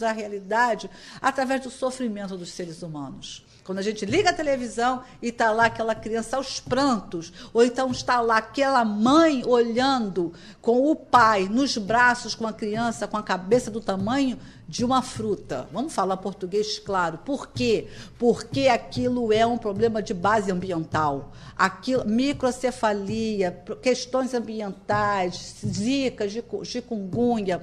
a realidade através do sofrimento dos seres humanos. Quando a gente liga a televisão e está lá aquela criança aos prantos, ou então está lá aquela mãe olhando com o pai nos braços com a criança com a cabeça do tamanho de uma fruta. Vamos falar português claro. Por quê? Porque aquilo é um problema de base ambiental. Microcefalia, questões ambientais, zika, chikungunya.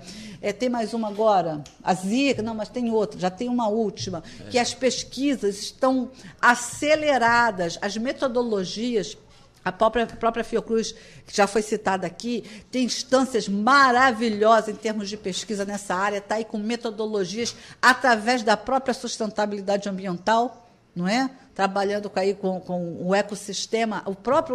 Tem mais uma agora? A zika, não, mas tem outra, já tem uma última, que as pesquisas estão aceleradas, as metodologias. A própria Fiocruz, que já foi citada aqui, tem instâncias maravilhosas em termos de pesquisa nessa área, está aí com metodologias através da própria sustentabilidade ambiental, não é? Trabalhando aí com o ecossistema,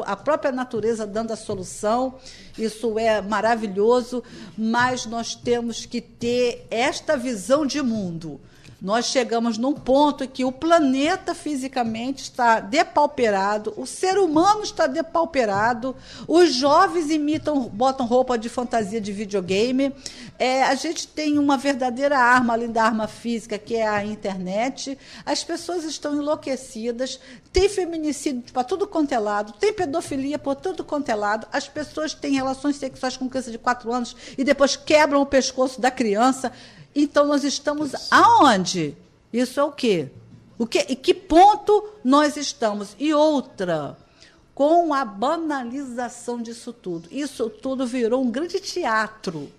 a própria natureza dando a solução. Isso é maravilhoso, mas nós temos que ter esta visão de mundo. Nós chegamos num ponto em que o planeta fisicamente está depauperado, o ser humano está depauperado, os jovens botam roupa de fantasia de videogame, a gente tem uma verdadeira arma, além da arma física, que é a internet, as pessoas estão enlouquecidas, tem feminicídio para tudo quanto é lado, tem pedofilia por tudo quanto é lado, as pessoas têm relações sexuais com criança de 4 anos e depois quebram o pescoço da criança. Então, nós estamos aonde? Isso é o quê? Em que ponto nós estamos? E outra, com a banalização disso tudo. Isso tudo virou um grande teatro.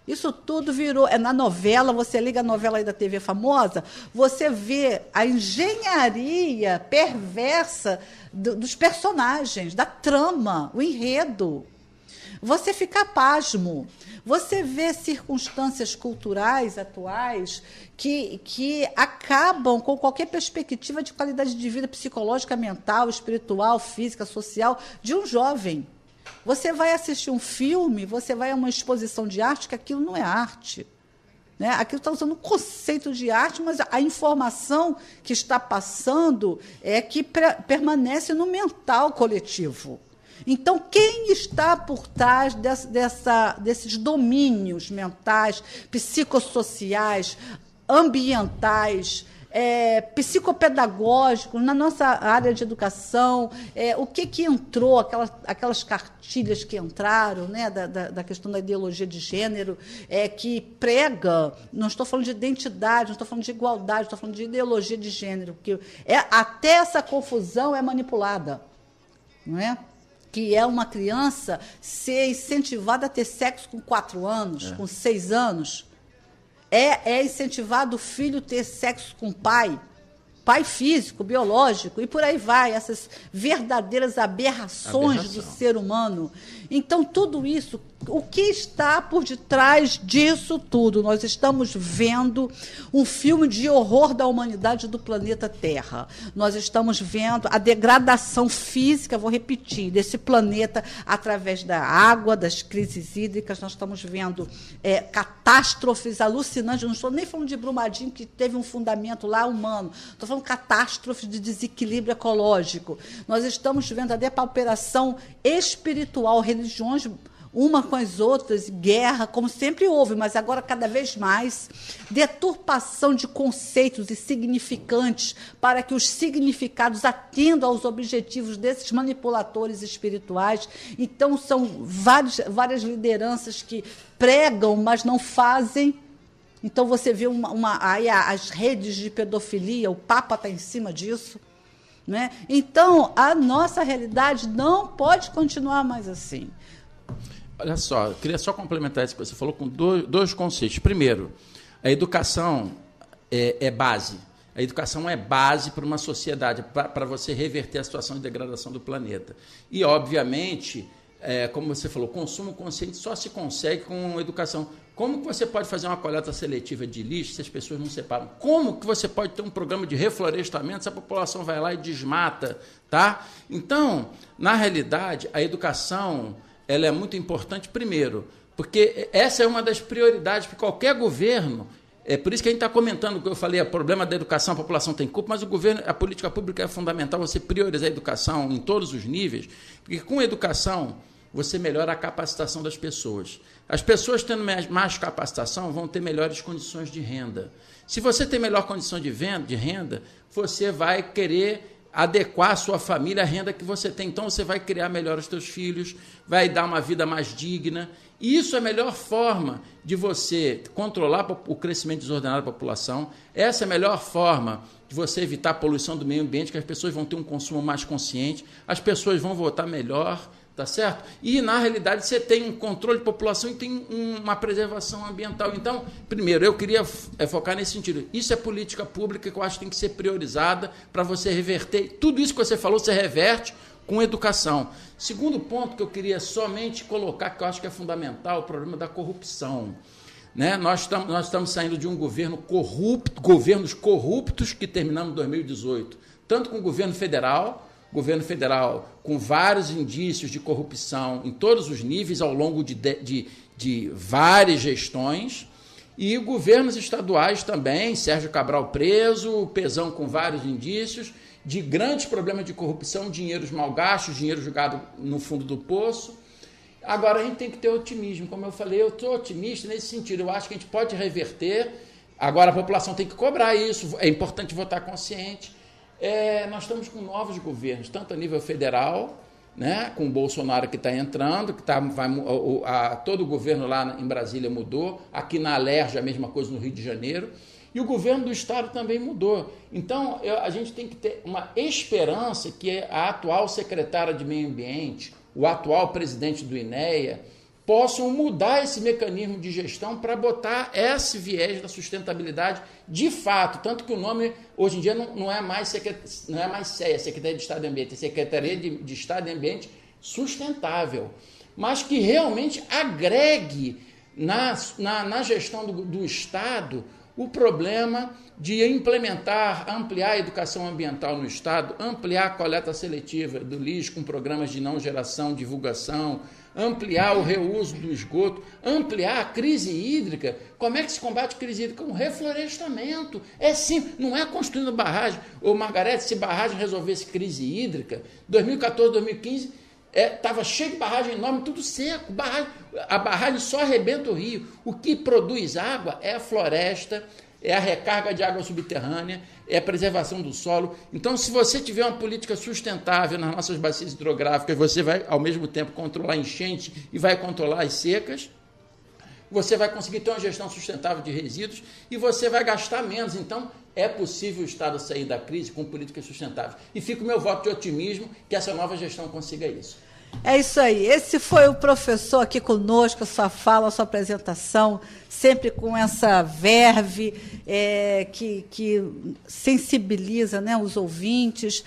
Isso tudo virou... na novela, você liga a novela aí da TV famosa, você vê a engenharia perversa dos personagens, da trama, o enredo. Você fica pasmo. Você vê circunstâncias culturais atuais que acabam com qualquer perspectiva de qualidade de vida psicológica, mental, espiritual, física, social de um jovem. Você vai assistir um filme, você vai a uma exposição de arte, que aquilo não é arte. Né? Aquilo está usando um conceito de arte, mas a informação que está passando é que permanece no mental coletivo. Então, quem está por trás desses domínios mentais, psicossociais, ambientais, psicopedagógicos, na nossa área de educação, o que entrou, aquelas cartilhas que entraram, né, da questão da ideologia de gênero, que prega, não estou falando de identidade, não estou falando de igualdade, estou falando de ideologia de gênero, porque até essa confusão é manipulada, não é? Que é uma criança ser incentivada a ter sexo com 4 anos, com 6 anos. É incentivado o filho ter sexo com pai físico, biológico, e por aí vai, essas verdadeiras aberrações do ser humano. Então, tudo isso, o que está por detrás disso tudo? Nós estamos vendo um filme de horror da humanidade do planeta Terra. Nós estamos vendo a degradação física, vou repetir, desse planeta através da água, das crises hídricas. Nós estamos vendo catástrofes alucinantes. Não estou nem falando de Brumadinho, que teve um fundamento lá humano. Estou falando catástrofes de desequilíbrio ecológico. Nós estamos vendo a depauperação espiritual, religiões uma com as outras, guerra, como sempre houve, mas agora cada vez mais, deturpação de conceitos e significantes para que os significados atendam aos objetivos desses manipuladores espirituais. Então, são várias lideranças que pregam, mas não fazem. Então, você vê aí as redes de pedofilia, o Papa está em cima disso. Né? Então, a nossa realidade não pode continuar mais assim. Olha só, eu queria só complementar isso que você falou com dois conceitos. Primeiro, a educação é base. A educação é base para uma sociedade, para você reverter a situação de degradação do planeta. E, obviamente, como você falou, consumo consciente só se consegue com educação. Como que você pode fazer uma coleta seletiva de lixo se as pessoas não separam? Como que você pode ter um programa de reflorestamento se a população vai lá e desmata? Tá? Então, na realidade, a educação ela é muito importante, primeiro, porque essa é uma das prioridades para qualquer governo. É por isso que a gente está comentando o que eu falei, o problema da educação, a população tem culpa, mas o governo, a política pública é fundamental você priorizar a educação em todos os níveis, porque com a educação você melhora a capacitação das pessoas. As pessoas tendo mais capacitação vão ter melhores condições de renda. Se você tem melhor condição de renda, você vai querer adequar a sua família à renda que você tem. Então, você vai criar melhor os seus filhos, vai dar uma vida mais digna. E isso é a melhor forma de você controlar o crescimento desordenado da população. Essa é a melhor forma de você evitar a poluição do meio ambiente, que as pessoas vão ter um consumo mais consciente, as pessoas vão votar melhor, tá certo? E, na realidade, você tem um controle de população e tem uma preservação ambiental. Então, primeiro, eu queria focar nesse sentido. Isso é política pública que eu acho que tem que ser priorizada para você reverter. Tudo isso que você falou, você reverte com educação. Segundo ponto que eu queria somente colocar, que eu acho que é fundamental, o problema da corrupção. Né? Nós estamos saindo de um governo corrupto, governos corruptos que terminamos em 2018, tanto com o governo federal com vários indícios de corrupção em todos os níveis ao longo de várias gestões, e governos estaduais também, Sérgio Cabral preso, Pezão com vários indícios de grandes problemas de corrupção, dinheiros mal gastos, dinheiro jogado no fundo do poço. Agora, a gente tem que ter otimismo. Como eu falei, eu estou otimista nesse sentido. Eu acho que a gente pode reverter. Agora, a população tem que cobrar isso. É importante votar consciente. Nós estamos com novos governos, tanto a nível federal, né, com o Bolsonaro que está entrando, todo o governo lá em Brasília mudou, aqui na Alerj a mesma coisa no Rio de Janeiro, e o governo do Estado também mudou. Então, a gente tem que ter uma esperança que a atual secretária de Meio Ambiente, o atual presidente do INEA, possam mudar esse mecanismo de gestão para botar esse viés da sustentabilidade de fato, tanto que o nome hoje em dia não é mais SEA, Secretaria de Estado de Ambiente, é Secretaria de Estado de Ambiente Sustentável, mas que realmente agregue na gestão do Estado o problema de ampliar a educação ambiental no Estado, ampliar a coleta seletiva do lixo com programas de não geração, divulgação, ampliar o reuso do esgoto, ampliar a crise hídrica. Como é que se combate a crise hídrica? Com reflorestamento. É simples, não é construindo barragem. Ô Margarete, se barragem resolvesse crise hídrica, 2014, 2015, estava cheio de barragem enorme, tudo seco. A barragem só arrebenta o rio. O que produz água é a floresta, é a recarga de água subterrânea, é a preservação do solo. Então, se você tiver uma política sustentável nas nossas bacias hidrográficas, você vai, ao mesmo tempo, controlar enchentes e vai controlar as secas, você vai conseguir ter uma gestão sustentável de resíduos e você vai gastar menos. Então, é possível o Estado sair da crise com políticas sustentáveis. E fica o meu voto de otimismo que essa nova gestão consiga isso. É isso aí. Esse foi o professor aqui conosco, a sua fala, a sua apresentação, sempre com essa verve que sensibiliza, né, os ouvintes.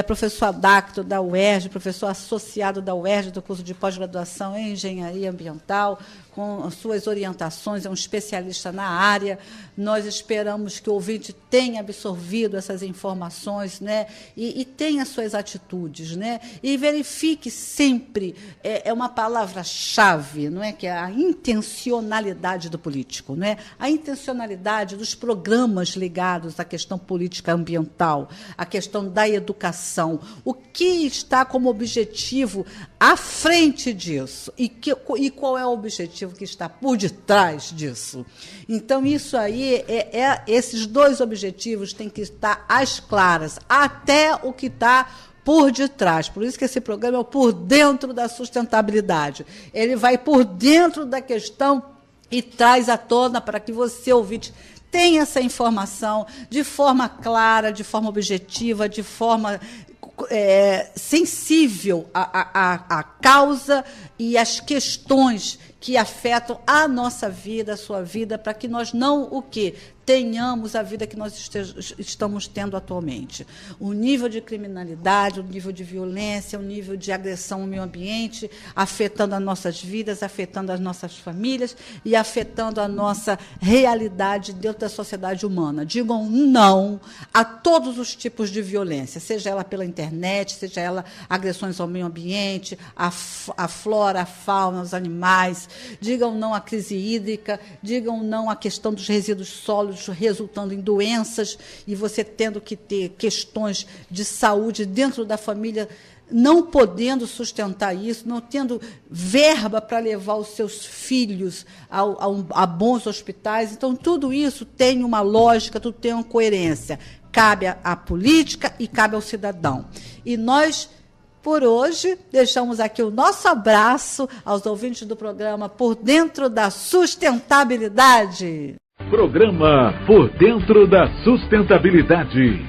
Professor Adacto da UERJ, professor associado da UERJ do curso de pós-graduação em Engenharia Ambiental, com as suas orientações, é um especialista na área. Nós esperamos que o ouvinte tenha absorvido essas informações, né, e tenha suas atitudes, né, e verifique sempre, é uma palavra-chave, não é, que é a intencionalidade do político, não é? A intencionalidade dos programas ligados à questão política ambiental, à questão da educação, o que está como objetivo à frente disso e qual é o objetivo que está por detrás disso. Então, isso aí, esses dois objetivos têm que estar às claras, até o que está por detrás. Por isso que esse programa é o Por Dentro da Sustentabilidade. Ele vai por dentro da questão e traz à tona para que você, ouvinte, tenha essa informação de forma clara, de forma objetiva, de forma sensível à causa e às questões que afetam a nossa vida, a sua vida, para que nós não o quê? Tenhamos a vida que nós estamos tendo atualmente. O nível de criminalidade, o nível de violência, o nível de agressão ao meio ambiente, afetando as nossas vidas, afetando as nossas famílias e afetando a nossa realidade dentro da sociedade humana. Digam não a todos os tipos de violência, seja ela pela internet, seja ela agressões ao meio ambiente, a flora, a fauna, os animais. Digam não à crise hídrica, digam não à questão dos resíduos sólidos resultando em doenças e você tendo que ter questões de saúde dentro da família, não podendo sustentar isso, não tendo verba para levar os seus filhos a bons hospitais. Então, tudo isso tem uma lógica, tudo tem uma coerência. Cabe à política e cabe ao cidadão. E nós, por hoje, deixamos aqui o nosso abraço aos ouvintes do programa Por Dentro da Sustentabilidade. Programa Por Dentro da Sustentabilidade.